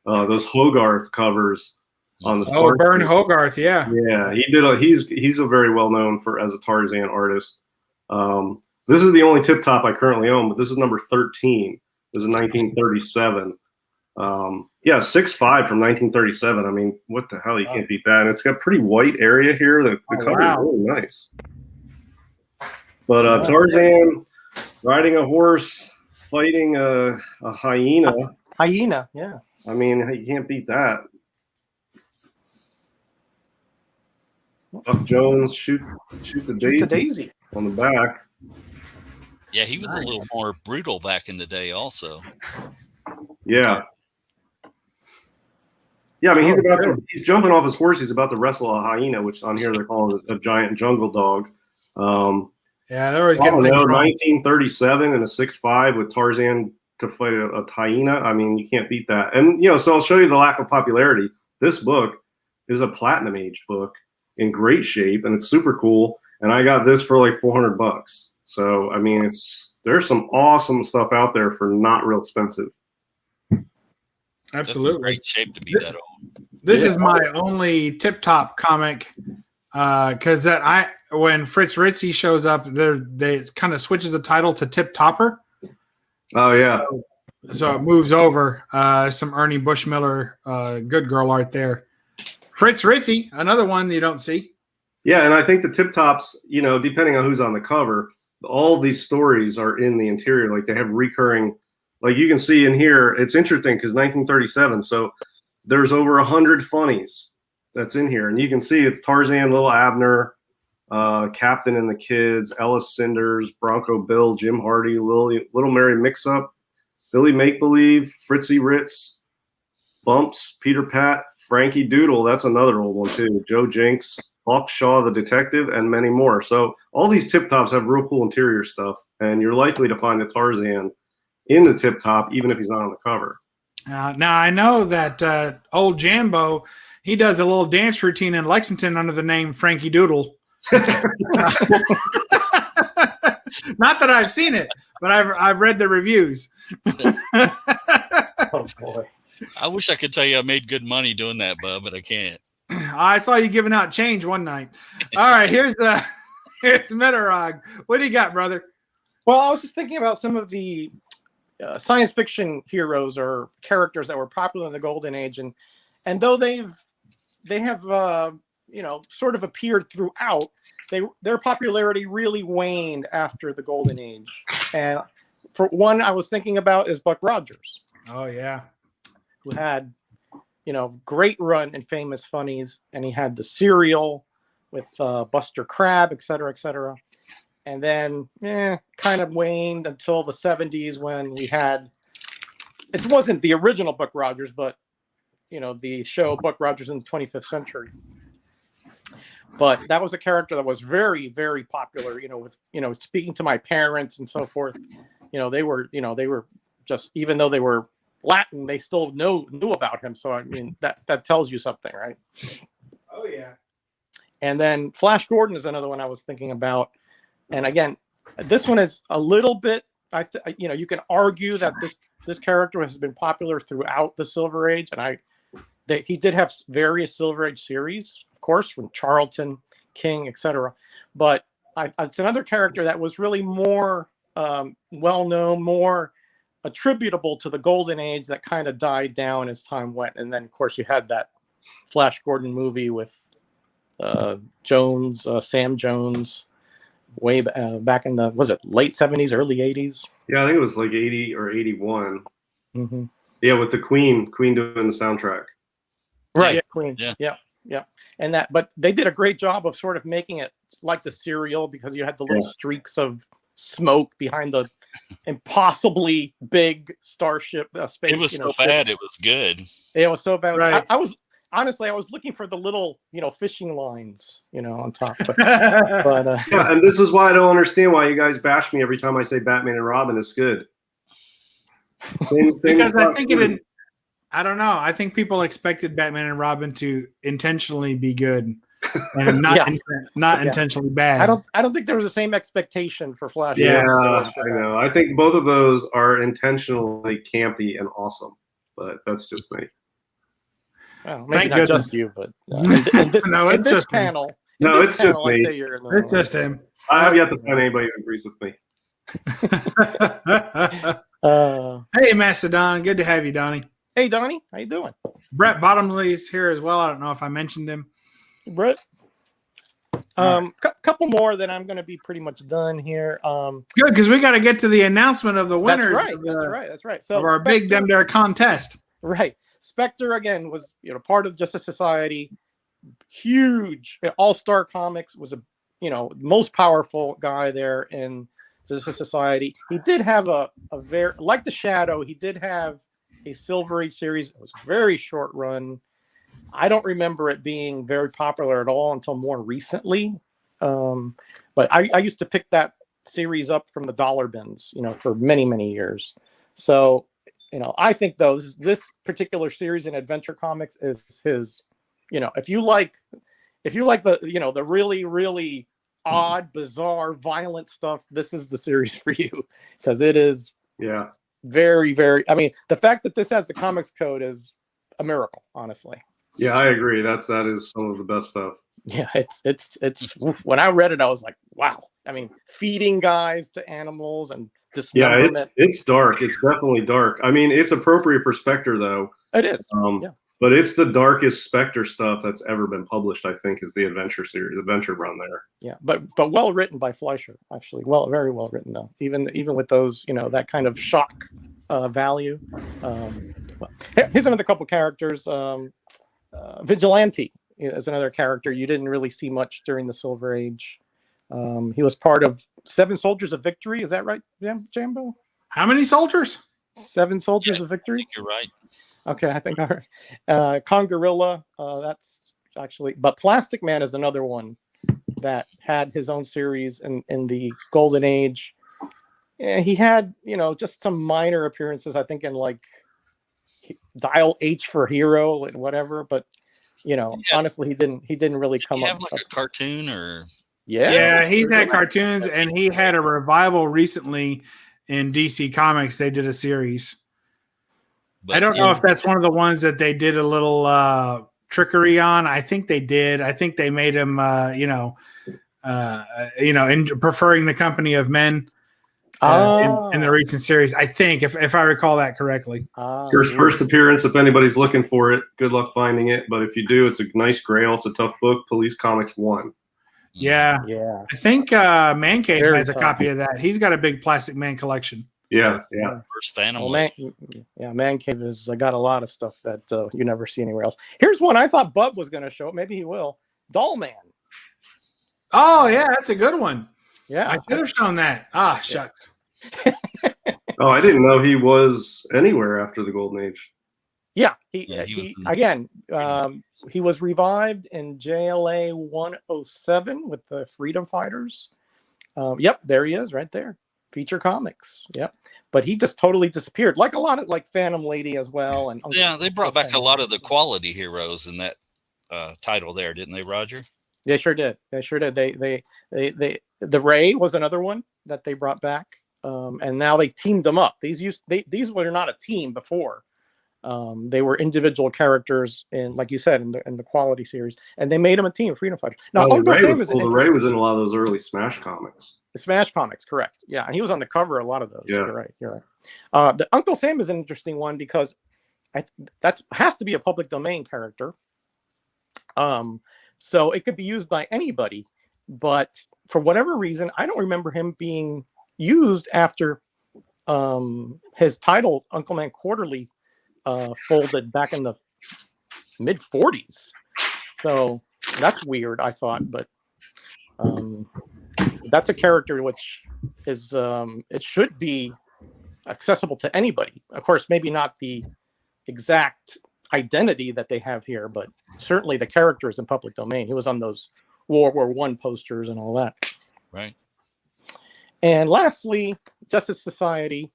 Those Hogarth covers on the.
Oh, Bern Hogarth, yeah.
Yeah, he did. He's a very well known as a Tarzan artist. This is the only Tip Top I currently own, but this is number 13. This is 1937. 6'5" from 1937. I mean, what the hell? You can't beat that. And it's got pretty white area here. The cover is really nice. But Tarzan riding a horse, fighting a hyena.
Hyena, yeah.
I mean, you can't beat that. Buck Jones shoots a daisy. on the back.
Yeah, he was a little more brutal back in the day, also.
Yeah. Yeah, I mean, he's jumping off his horse. He's about to wrestle a hyena, which on here they're calling a giant jungle dog.
Yeah, they're always getting things wrong.
1937 and a 6'5" with Tarzan to fight a hyena. I mean, you can't beat that. And, so I'll show you the lack of popularity. This book is a platinum age book in great shape, and it's super cool. And I got this for like $400. So, I mean, there's some awesome stuff out there for not real expensive.
Absolutely.
That's in great shape to be that old.
This is my only Tip Top comic because when Fritz Ritzy shows up, they kind of switches the title to Tip Topper.
Oh yeah.
So it moves over. Some Ernie Bushmiller, good girl art there. Fritz Ritzy, another one you don't see.
Yeah, and I think the Tip Tops, depending on who's on the cover, all these stories are in the interior. Like they have recurring. Like you can see in here, it's interesting because 1937. So there's over 100 funnies that's in here, and you can see it's Tarzan, Little Abner, Captain and the Kids, Ellis Cinders, Bronco Bill, Jim Hardy, Little Mary Mix-Up, Billy Make Believe, Fritzy Ritz, Bumps, Peter Pat, Frankie Doodle. That's another old one too. Joe Jinks, Hawkshaw the Detective, and many more. So all these Tip Tops have real cool interior stuff, and you're likely to find a Tarzan in the Tip Top, even if he's not on the cover.
Now, I know that old Jambo, he does a little dance routine in Lexington under the name Frankie Doodle. Not that I've seen it, but I've read the reviews.
Oh, boy.
I
wish I could tell you I made good money doing that, Bub, but I can't.
I saw you giving out change one night. All right, here's Metarog. What do you got, brother?
Well, I was just thinking about some of the science fiction heroes or characters that were popular in the Golden Age, and though they have sort of appeared throughout, their popularity really waned after the Golden Age. And for one, I was thinking about is Buck Rogers.
Oh yeah,
who had great run in Famous Funnies, and he had the Serial with Buster Crabbe, et cetera, and then kind of waned until the 70s when we had, it wasn't the original Buck Rogers, but the show Buck Rogers in the 25th Century. But that was a character that was very, very popular, with speaking to my parents and so forth. They were just, even though they were Latin, they still knew about him. So I mean that tells you something, right?
Oh yeah. And
then Flash Gordon is another one I was thinking about. And again, this one is a little bit. You can argue that this character has been popular throughout the Silver Age, and he did have various Silver Age series, of course, from Charlton, King, etc. But it's another character that was really more well known, more attributable to the Golden Age that kind of died down as time went. And then, of course, you had that Flash Gordon movie with Sam Jones. Way back in the, was it late 70s, early 80s?
Yeah, I think it was like 80 or 81.
Mm-hmm.
Yeah, with the Queen doing the soundtrack.
Right,
yeah.
Queen. Yeah. And but they did a great job of sort of making it like the Serial, because you had the little streaks of smoke behind the impossibly big starship space.
It was so bad, it was good.
It was so bad.
Right.
I was looking for the little, fishing lines, on top. But
yeah, and this is why I don't understand why you guys bash me every time I say Batman and Robin is good. Same
because I think I don't know. I think people expected Batman and Robin to intentionally be good and not intentionally bad.
I don't think there was the same expectation for Flash.
Yeah, I know. I think both of those are intentionally campy and awesome, but that's just me.
Well, maybe not just you, but it's just panel.
No, it's just me.
It's just him.
I have yet to find anybody who agrees with me.
Hey, Mastodon. Good to have you, Donnie.
Hey, Donnie. How you doing?
Brett Bottomley's here as well. I don't know if I mentioned him.
Brett. Couple more, then I'm going to be pretty much done here.
Good, because we got to get to the announcement of the winners.
That's right. So
of our big Dem Dare contest.
Right. Spectre, again, was part of Justice Society. Huge. All-Star Comics was most powerful guy there in the society. He did have a very, like the Shadow, he did have a Silver Age series. It was a very short run. I don't remember it being very popular at all until more recently. But I used to pick that series up from the dollar bins, for many, many years. So, I think though this particular series in Adventure Comics is his, if you like the, the really, really odd, bizarre, violent stuff, this is the series for you, because it is very, very, I mean, the fact that this has the comics code is a miracle, honestly.
Yeah, I agree. That is some of the best stuff.
Yeah, it's when I read it, I was like, wow. I mean, feeding guys to animals and dismemberment.
Yeah, it's dark. It's definitely dark. I mean, it's appropriate for Spectre, though.
It is.
But it's the darkest Spectre stuff that's ever been published, I think, is the Adventure run there.
Yeah, but well written by Fleischer, actually. Very well written, though. Even with those, that kind of shock value. Here's another couple characters. Vigilante is another character you didn't really see much during the Silver Age. He was part of 7 Soldiers of Victory. Is that right, Jambo?
How many soldiers?
7 Soldiers of Victory.
I think you're right.
Okay, I think all right. Congorilla, that's actually, but Plastic Man is another one that had his own series in the Golden Age. And he had, just some minor appearances, I think, in like Dial H for Hero and whatever, but honestly, he didn't really come up.
Have like a cartoon or
yeah, he's had cartoons, and he had a revival recently in DC Comics. They did a series. But I don't know if that's one of the ones that they did a little trickery on. I think they did. I think they made him, preferring the company of men in the recent series. I think, if I recall that correctly.
Your first appearance, if anybody's looking for it, good luck finding it. But if you do, it's a nice grail. It's a tough book. Police Comics 1.
Yeah. I think Man Cave has a copy of that. He's got a big Plastic Man collection.
Yeah.
First animal.
Man Cave has got a lot of stuff that you never see anywhere else. Here's one I thought Bub was going to show. Maybe he will. Doll Man.
Oh yeah, that's a good one.
Yeah,
I should have shown that. Ah, shucks.
Oh, I didn't know he was anywhere after the Golden Age.
Yeah, he was revived in JLA 107 with the Freedom Fighters. Yep, there he is, right there. Feature Comics. Yep, but he just totally disappeared, like a lot of Phantom Lady as well. And
they brought back a lot of the quality heroes in that title there, didn't they, Roger?
They sure did. They the Ray was another one that they brought back, and now they teamed them up. These were not a team before. They were individual characters, like you said, in the quality series, and they made them a team, Freedom Fighters. Now,
Uncle Sam was Ray was in a lot of those early Smash comics.
The Smash comics, correct? Yeah, and he was on the cover of a lot of those. Yeah. You're right. The Uncle Sam is an interesting one because that has to be a public domain character. So it could be used by anybody, but for whatever reason, I don't remember him being used after his title, Uncle Man Quarterly, folded back in the mid 40s. So that's weird, I thought, but that's a character which is it should be accessible to anybody. Of course, maybe not the exact identity that they have here, but certainly the character is in public domain. He was on those World War I posters and all that.
Right.
And lastly, Justice Society.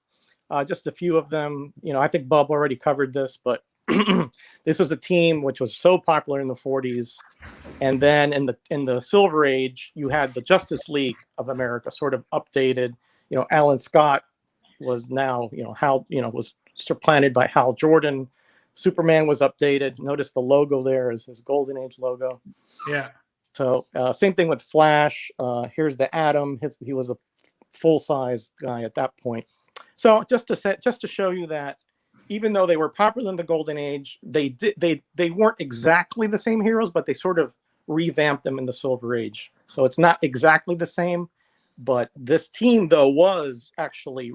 Just a few of them. I think Bub already covered this, but this was a team which was so popular in the 40s. And then in the Silver Age, you had the Justice League of America sort of updated. Alan Scott was now, was supplanted by Hal Jordan. Superman was updated. Notice the logo there is his Golden Age logo.
Yeah.
So same thing with Flash. Here's the Atom. He was a full-size guy at that point. So just to show you that even though they were popular in the Golden Age, they weren't exactly the same heroes, but they sort of revamped them in the Silver Age. So it's not exactly the same, but this team though was actually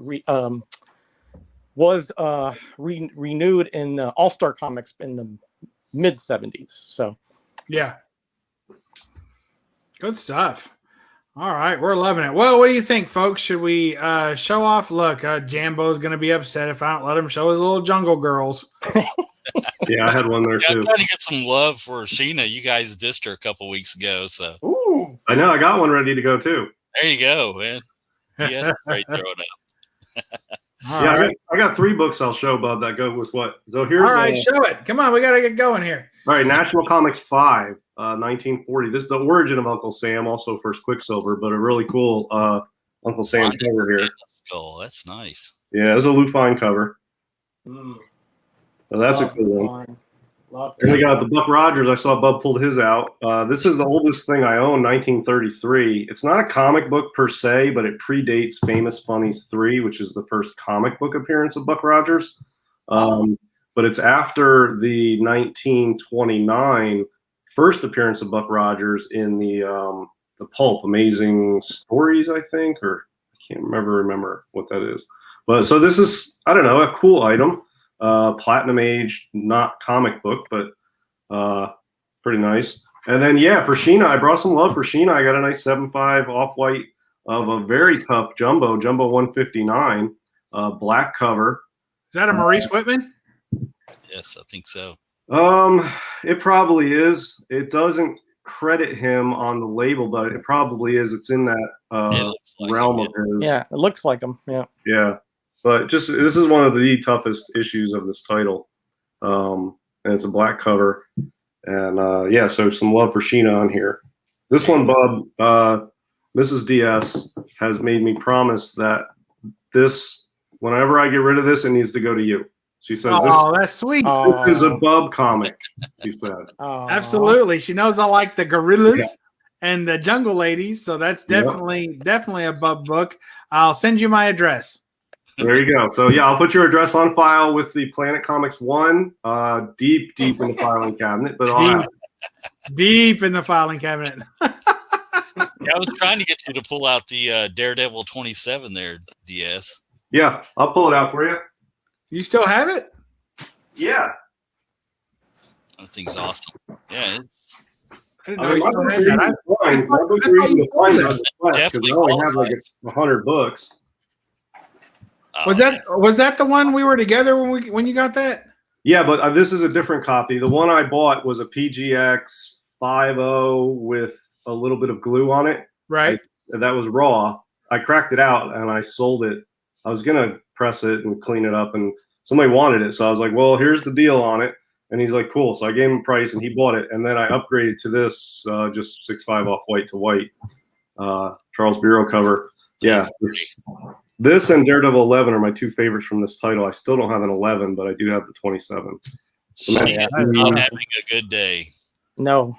renewed in All-Star Comics in the mid 70s. So
yeah, good stuff. All right, we're loving it. Well, what do you think, folks? Should we show off? Look, Jambo's going to be upset if I don't let him show his little jungle girls.
Yeah, I had one there
Yeah, I'm
too.
trying to get some love for Sheena. You guys dissed her a couple weeks ago, so
Ooh.
I know. I got one ready to go too.
there you go, man. Yes, is great throwing up.
All
Yeah,
right.
I got 3 books I'll show, Bub, that go with what. So here's
All right, show it. Come on, we got to get going here.
all right, National Comics 5, 1940. This is the origin of Uncle Sam, also first Quicksilver, but a really cool Uncle Sam cover here.
Oh, that's nice.
Yeah, it's a Lufine cover.
Mm.
So that's a
Love
cool one.
fine. Love
And we
it.
got the Buck Rogers. I saw Bub pulled his out. This is the oldest thing I own, 1933. It's not a comic book per se, but it predates Famous Funnies 3, which is the first comic book appearance of Buck Rogers. But it's after the 1929 first appearance of Buck Rogers in the pulp Amazing Stories, I think, or I can't remember what that is. But so this is, I don't know, a cool item. Platinum Age, not comic book, but pretty nice. And then yeah, for Sheena, I brought some love for Sheena. I got a nice 7.5 off-white of a very tough Jumbo 159, black cover.
Is that a Maurice Whitman?
Yes, I think so.
It probably is. It doesn't credit him on the label, but it probably is. It's in that
It looks like
realm
him,
of his.
Yeah, it looks like them. Yeah.
Yeah. But just this is one of the toughest issues of this title, and it's a black cover, and yeah, so some love for Sheena on here. This one, Bub, Mrs. DS has made me promise that this, whenever I get rid of this, it needs to go to you. She says
Oh, that's sweet.
this is a Bub comic. She said,
Absolutely. She knows I like the gorillas and the jungle ladies, so that's definitely a Bub book. I'll send you my address.
there you go. So yeah, I'll put your address on file with the Planet Comics 1, deep in the filing cabinet, but
Deep in the filing cabinet.
Yeah, I was trying to get you to pull out the Daredevil 27 there, DS.
yeah, I'll pull it out for you.
You still have it?
Yeah.
That thing's awesome. Yeah, it's
I didn't
I
know
mean,
you
my
still had
books are
that.
easy to find. My books are easy to find on the quest because
Definitely
I only have like
qualifies.
100 books.
Was that the one we were together when you got that?
Yeah, but this is a different copy. The one I bought was a PGX 5.0 with a little bit of glue on it.
Right.
That was raw. I cracked it out and I sold it. I was gonna press it and clean it up, and somebody wanted it, so I was like, "Well, here's the deal on it." And he's like, "Cool." So I gave him a price, and he bought it. And then I upgraded to this, just 6.5 off white to white, Charles Bureau cover. Yeah, this and Daredevil 11 are my 2 favorites from this title. I still don't have an 11, but I do have the 27.
she's not having a good day.
No.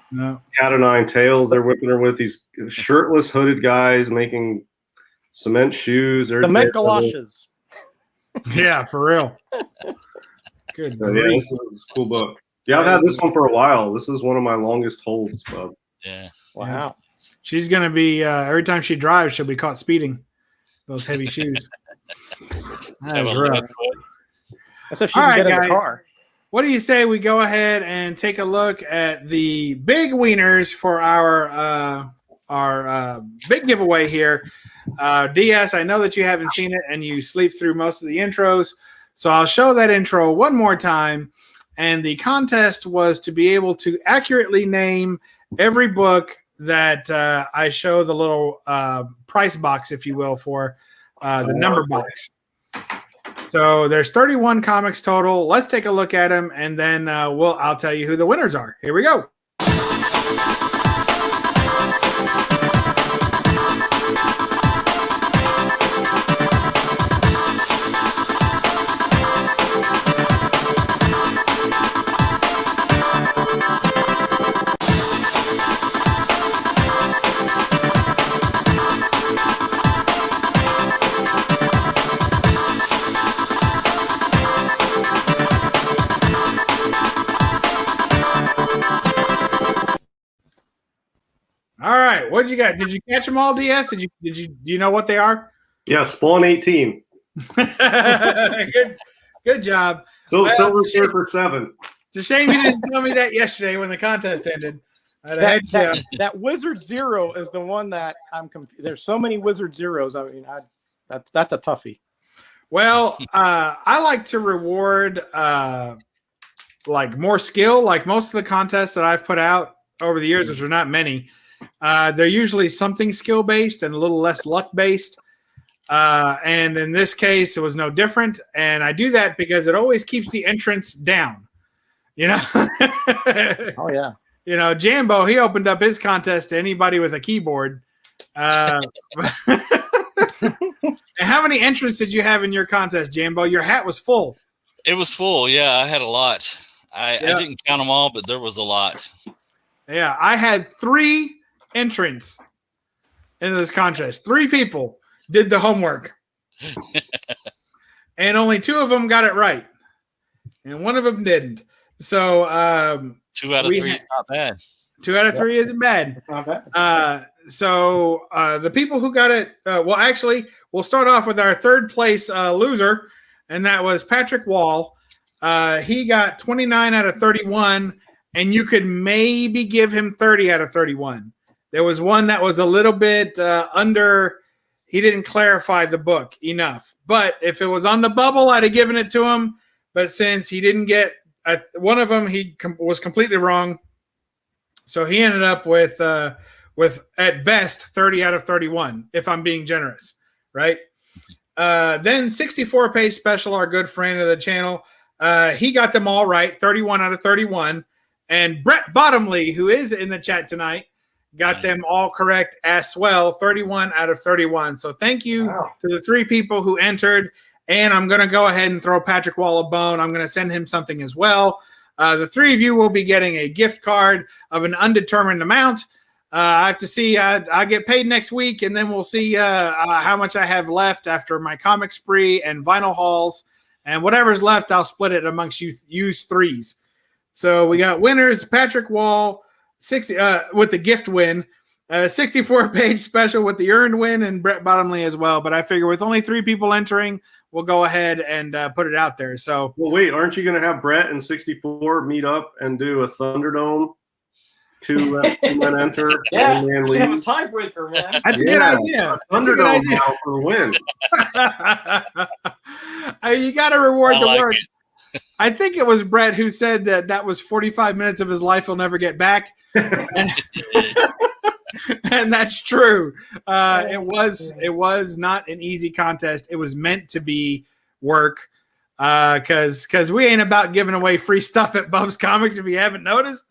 Cat o' nine tails. They're whipping her with these shirtless, hooded guys making cement shoes. There's
The Met
Daredevil.
Galoshes.
Yeah, for real. Good.
So, yeah, this is a cool book. Yeah, I've had this one for a while. This is one of my longest holds, Bub.
Yeah.
Wow.
She's gonna be every time she drives, she'll be caught speeding. Those heavy shoes. That
Have
is
a
rough.
left foot.
That's if she
All
can
right,
get in
guys.
the car.
What do you say we go ahead and take a look at the big wieners for our big giveaway here? DS, I know that you haven't seen it and you sleep through most of the intros, so I'll show that intro one more time. And the contest was to be able to accurately name every book that I show the little price box, if you will, for the number box. So there's 31 comics total. Let's take a look at them, and then I'll tell you who the winners are. Here we go. All right, what'd you got? Did you catch them all, DS? Do you know what they are?
Yeah, Spawn 18.
Good job.
So
Well,
Silver Surfer 7.
It's a shame you didn't tell me that yesterday when the contest ended.
That Wizard Zero is the one that I'm confused. There's so many Wizard Zeros. I mean, that's a toughie.
Well, I like to reward like more skill. Like most of the contests that I've put out over the years, which are not many, they're usually something skill based and a little less luck based. And in this case, it was no different. And I do that because it always keeps the entrance down. You know?
Oh yeah.
You know, Jambo, he opened up his contest to anybody with a keyboard. And how many entrants did you have in your contest, Jambo? Your hat was full.
It was full. Yeah, I had a lot. I didn't count them all, but there was a lot.
Yeah, I had 3 entrants into this contest. 3 people did the homework. And only 2 of them got it right. And 1 of them didn't. So
2 out of 3 is not bad.
2 out of 3 isn't bad.
It's not bad.
So the people who got it, well, actually, we'll start off with our 3rd place loser, and that was Patrick Wall. He got 29 out of 31, and you could maybe give him 30 out of 31. There was one that was a little bit under. He didn't clarify the book enough. But if it was on the bubble, I'd have given it to him. But since he didn't get one of them, he was completely wrong. So he ended up with at best 30 out of 31, if I'm being generous, right? Then 64-page special, our good friend of the channel, he got them all right, 31 out of 31. And Brett Bottomley, who is in the chat tonight, got them all correct as well, 31 out of 31. So thank you to the 3 people who entered. And I'm going to go ahead and throw Patrick Wall a bone. I'm going to send him something as well. The 3 of you will be getting a gift card of an undetermined amount. I have to see. I get paid next week, and then we'll see how much I have left after my comic spree and vinyl hauls. And whatever's left, I'll split it amongst you 3s. So we got winners, Patrick Wall, 60 with the gift win, 64-page special with the earned win, and Brett Bottomley as well. But I figure with only 3 people entering, we'll go ahead and put it out there. So,
well, wait, aren't you going to have Brett and 64 meet up and do a Thunderdome? 2 men enter.
Yeah,
one man
we have a
leave.
tiebreaker, man.
that's a good idea. That's a good
Thunderdome
idea.
now for the win.
You got to reward the
like
work. I think it was Brett who said that was 45 minutes of his life he'll never get back. And, and that's true. It was not an easy contest. It was meant to be work because we ain't about giving away free stuff at BUB'S Comics. If you haven't noticed,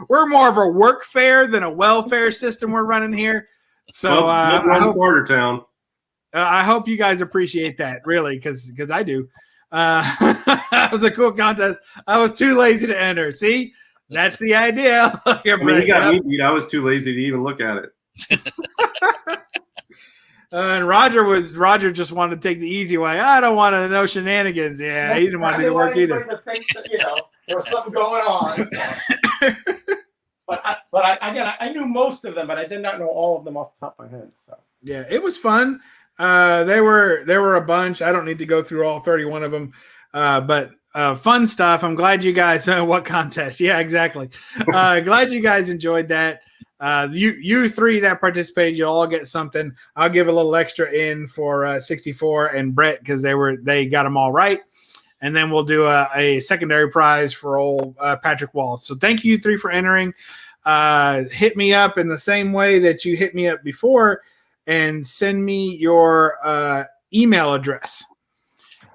we're more of a work fair than a welfare system we're running here. So I hope you guys appreciate that, really, because I do. It was a cool contest. I was too lazy to enter. See, that's the idea.
You got me beat. I was too lazy to even look at it.
And Roger just wanted to take the easy way. I don't want to know shenanigans. Yeah, he didn't want to do the work either.
To think that, there was something going on. But I knew most of them, but I did not know all of them off the top of my head. So
yeah, it was fun. There were a bunch. I don't need to go through all 31 of them, but fun stuff. I'm glad you guys. What contest? Yeah, exactly. Glad you guys enjoyed that. You 3 that participated, you'll all get something. I'll give a little extra in for 64 and Brett because they got them all right, and then we'll do a secondary prize for old Patrick Wall. So thank you 3 for entering. Hit me up in the same way that you hit me up before, and send me your email address.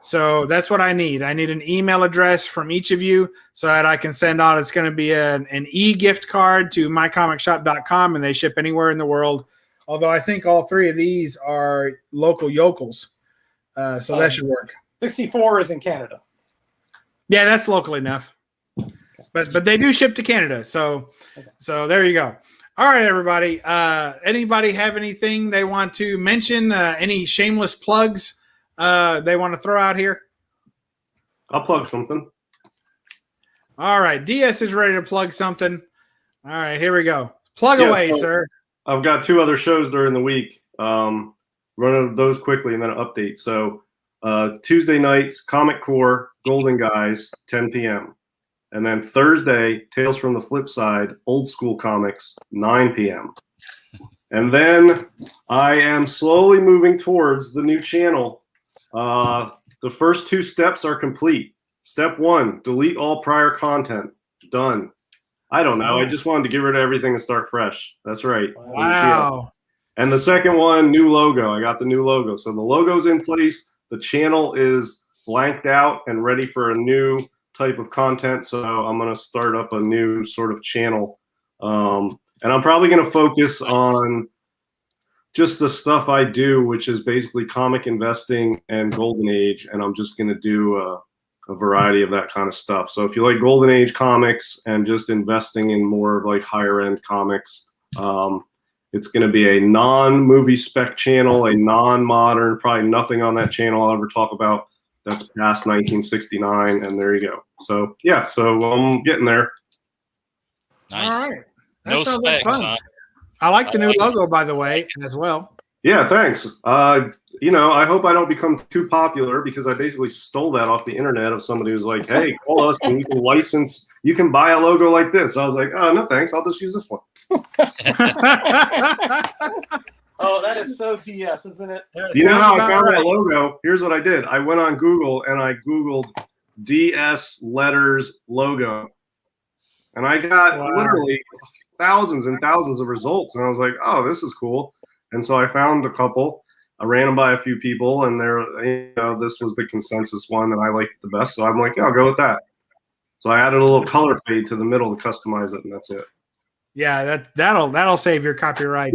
So that's what I need. I need an email address from each of you so that I can send out. It's going to be an e-gift card to mycomicshop.com, and they ship anywhere in the world. Although I think all 3 of these are local yokels. So that should work.
64 is in Canada.
Yeah, that's local enough. But they do ship to Canada. So there you go. All right, everybody. Anybody have anything they want to mention? Any shameless plugs they want to throw out here?
I'll plug something.
All right. DS is ready to plug something. All right, here we go. Plug away, sir.
I've got 2 other shows during the week. Run over those quickly and then an update. So Tuesday nights, Comic Core, Golden Guys, 10 p.m. And then Thursday, Tales from the Flip Side, Old School Comics, 9 p.m. And then I am slowly moving towards the new channel. The first 2 steps are complete. Step 1, delete all prior content. Done. I don't know. I just wanted to get rid of everything and start fresh. That's right.
Wow.
And the second one, new logo. I got the new logo. So the logo's in place. The channel is blanked out and ready for a new type of content. So I'm going to start up a new sort of channel. And I'm probably going to focus on just the stuff I do, which is basically comic investing and Golden Age. And I'm just going to do a variety of that kind of stuff. So if you like Golden Age comics and just investing in more of like higher end comics, it's going to be a non-movie spec channel, a non-modern, probably nothing on that channel I'll ever talk about that's past 1969. And there you go. So yeah, so I'm getting there.
Nice.
All right. That
No
sounds like
specs,
fun.
huh?
I like the new logo, by the way, as well.
Yeah, thanks. You know, I hope I don't become too popular because I basically stole that off the internet of somebody who's like, hey, call us and you can license, you can buy a logo like this. So I was like, oh, no, thanks. I'll just use this one.
Oh, that is so DS, isn't it?
You know how I found that logo? Here's what I did. I went on Google and I Googled DS letters logo. And I got literally thousands and thousands of results. And I was like, oh, this is cool. And so I found a couple. I ran them by a few people, and this was the consensus one that I liked the best. So I'm like, yeah, I'll go with that. So I added a little color fade to the middle to customize it, and that's it.
Yeah, that'll save your copyright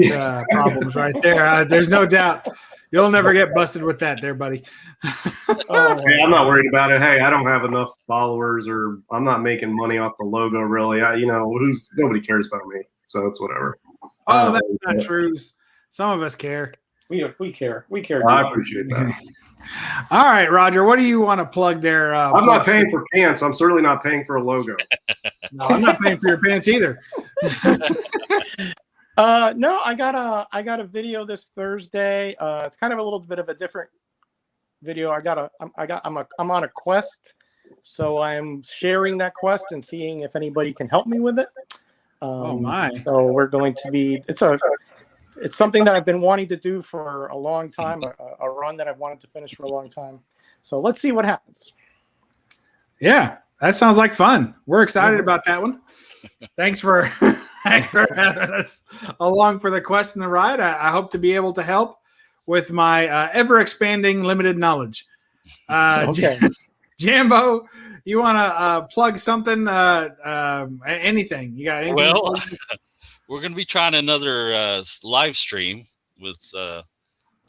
problems right there. There's no doubt. You'll never get busted with that, there, buddy.
Hey, I'm not worried about it. Hey, I don't have enough followers, or I'm not making money off the logo. Really, nobody cares about me, so it's whatever.
Oh, that's not true. Some of us care.
We care. We care.
I appreciate that.
All right, Roger. What do you want to plug there?
I'm not paying for pants. I'm certainly not paying for a logo.
No, I'm not paying for your pants either.
No, I got a video this Thursday. It's kind of a little bit of a different video. I'm on a quest, so I'm sharing that quest and seeing if anybody can help me with it.
Oh my!
So we're going to be. It's something that I've been wanting to do for a long time. A run that I've wanted to finish for a long time. So let's see what happens.
Yeah, that sounds like fun. We're excited about that one. Thanks for having us along for the quest and the ride. I hope to be able to help with my ever-expanding limited knowledge.
Okay.
Jambo, you want to plug something? Anything? You got anything?
Well, we're going to be trying another live stream with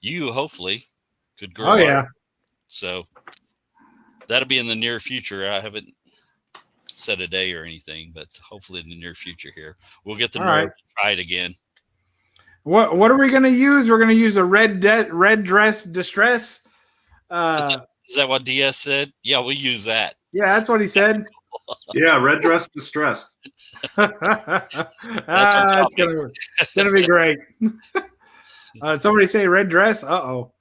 you, hopefully. Could grow.
Oh, yeah.
So that'll be in the near future. I haven't set a day or anything, but hopefully in the near future here. We'll get the nerve to try it again.
What are we going to use? We're going to use a red dress distress.
Is that what DS said? Yeah, we'll use that.
Yeah, that's what he said.
Yeah, red dress distressed.
It's gonna be great. Somebody say red dress. Uh-oh.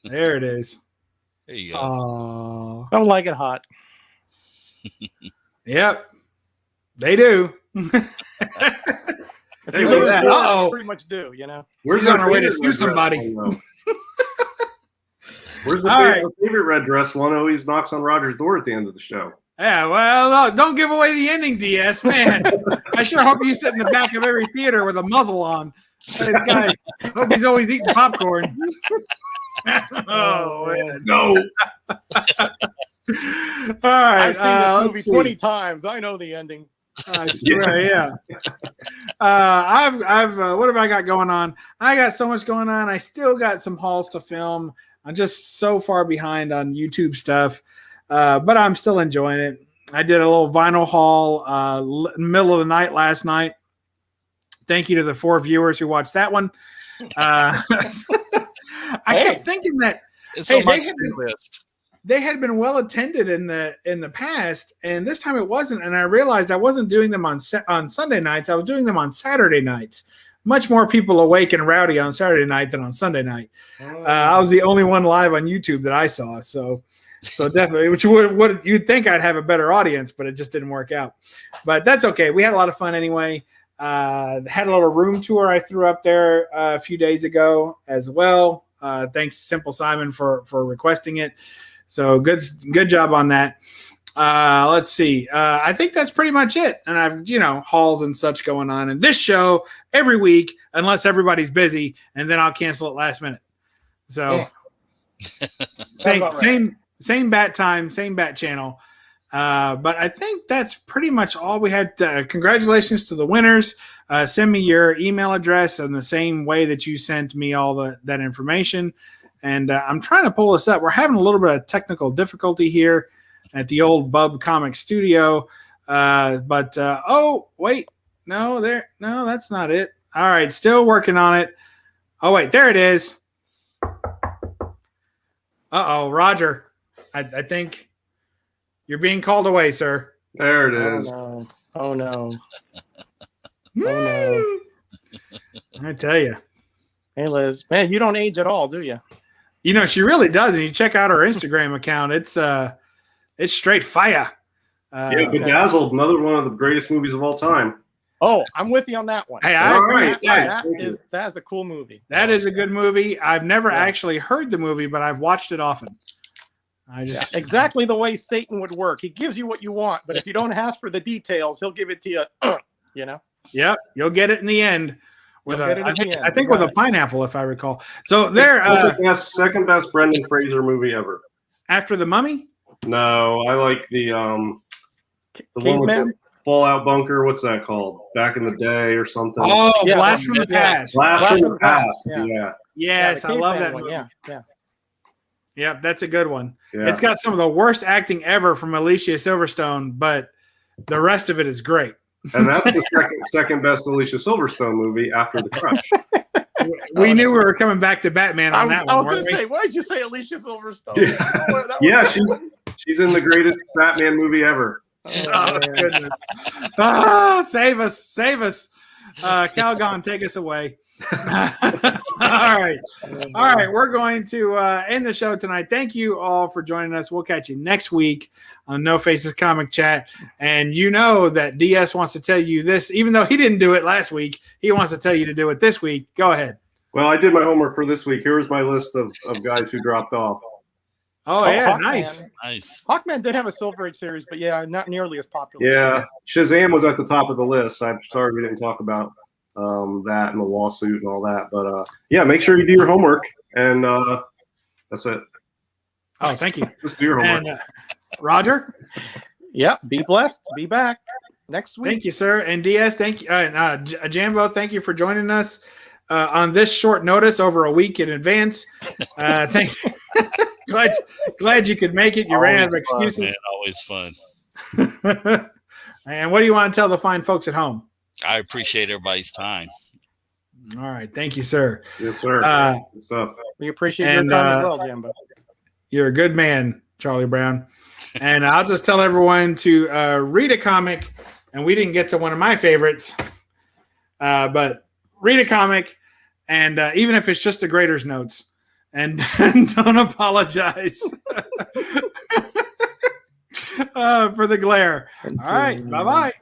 There it is.
There you go.
Don't like it hot.
Yep. They do.
Hey,
look at that. Uh-oh.
Pretty much do, you know.
Where's
on our way to sue somebody?
Where's the favorite red dress one? Always knocks on Roger's door at the end of the show.
Yeah, well, don't give away the ending, DS, man. I sure hope you sit in the back of every theater with a muzzle on. This guy, hope he's always eating popcorn. Oh, man.
No.
All right.
I've seen this movie 20 times. I know the ending.
I swear, yeah. I've what have I got going on? I got so much going on. I still got some hauls to film. I'm just so far behind on YouTube stuff. But I'm still enjoying it. I did a little vinyl haul middle of the night last night. Thank you to the 4 viewers who watched that one. I kept thinking that
it's on my list.
They had been well attended in the past, and this time it wasn't. And I realized I wasn't doing them on Sunday nights. I was doing them on Saturday nights. much more people awake and rowdy on Saturday night than on Sunday night. I was the only one live on YouTube that I saw. So definitely, which would you'd think I'd have a better audience, but it just didn't work out. But that's okay. We had a lot of fun anyway. Had a little room tour I threw up there a few days ago as well. Thanks Simple Simon for requesting it. So good job on that. Let's see. I think that's pretty much it. And I've, hauls and such going on. And this show every week, unless everybody's busy, and then I'll cancel it last minute. So same bat time, same bat channel. But I think that's pretty much all we had. Congratulations to the winners. Send me your email address in the same way that you sent me all that information. And I'm trying to pull this up. We're having a little bit of technical difficulty here at the old BUB Comics studio. Oh, wait. No, that's not it. All right. Still working on it. Oh, wait. There it is. Uh-oh, Roger. I think you're being called away, sir.
There it is.
Oh, no.
I tell you.
Hey, Liz. Man, you don't age at all, do you?
She really does. And you check out her Instagram account. It's straight fire.
Bedazzled, another one of the greatest movies of all time.
Oh, I'm with you on that one.
Hey, I agree.
That's a cool movie.
That is a good movie. I've never actually heard the movie, but I've watched it often.
Exactly the way Satan would work. He gives you what you want, but if you don't ask for the details, he'll give it to you.
Yep, you'll get it in the end. I think with a pineapple, if I recall. So
second best Brendan Fraser movie ever.
After The Mummy?
No, I like the one with the Fallout bunker. What's that called? Back in the Day or something?
Oh, Blast from the Past.
Blast from the Past. Yeah.
Yes, I love that movie.
Yeah.
Yep, that's a good one.
Yeah.
It's got some of the worst acting ever from Alicia Silverstone, but the rest of it is great.
And that's the second best Alicia Silverstone movie after The Crush.
We knew we were coming back to Batman on that one.
I was going to say, why did you say Alicia Silverstone?
Yeah, she's in the greatest Batman movie ever.
Oh, goodness. Save us. Calgon, take us away. All right. We're going to end the show tonight. Thank you all for joining us. We'll catch you next week on No Faces Comic Chat. And you know that DS wants to tell you this, even though he didn't do it last week, he wants to tell you to do it this week. Go ahead.
Well, I did my homework for this week. Here's my list of guys who dropped off.
Oh yeah,
Hawkman.
Nice.
Hawkman did have a Silver Age series, but not nearly as popular.
Yeah, Shazam was at the top of the list. I'm sorry we didn't talk about that and the lawsuit and all that. But make sure you do your homework, and that's it.
Oh, thank you.
Just do your homework.
And, Roger?
Yep, be blessed. Be back next week.
Thank you, sir. And DS, thank you. Jambo, thank you for joining us on this short notice over a week in advance. Thank you. Glad you could make it. You ran out of excuses.
Man, always fun.
And what do you want to tell the fine folks at home?
I appreciate everybody's time.
All right. Thank you, sir.
Yes, sir. Good stuff.
We appreciate your time as well, Jambo.
You're a good man, Charlie Brown. And I'll just tell everyone to read a comic. And we didn't get to one of my favorites. But read a comic. And even if it's just the Grader's Notes. And don't apologize for the glare. All right. Bye-bye.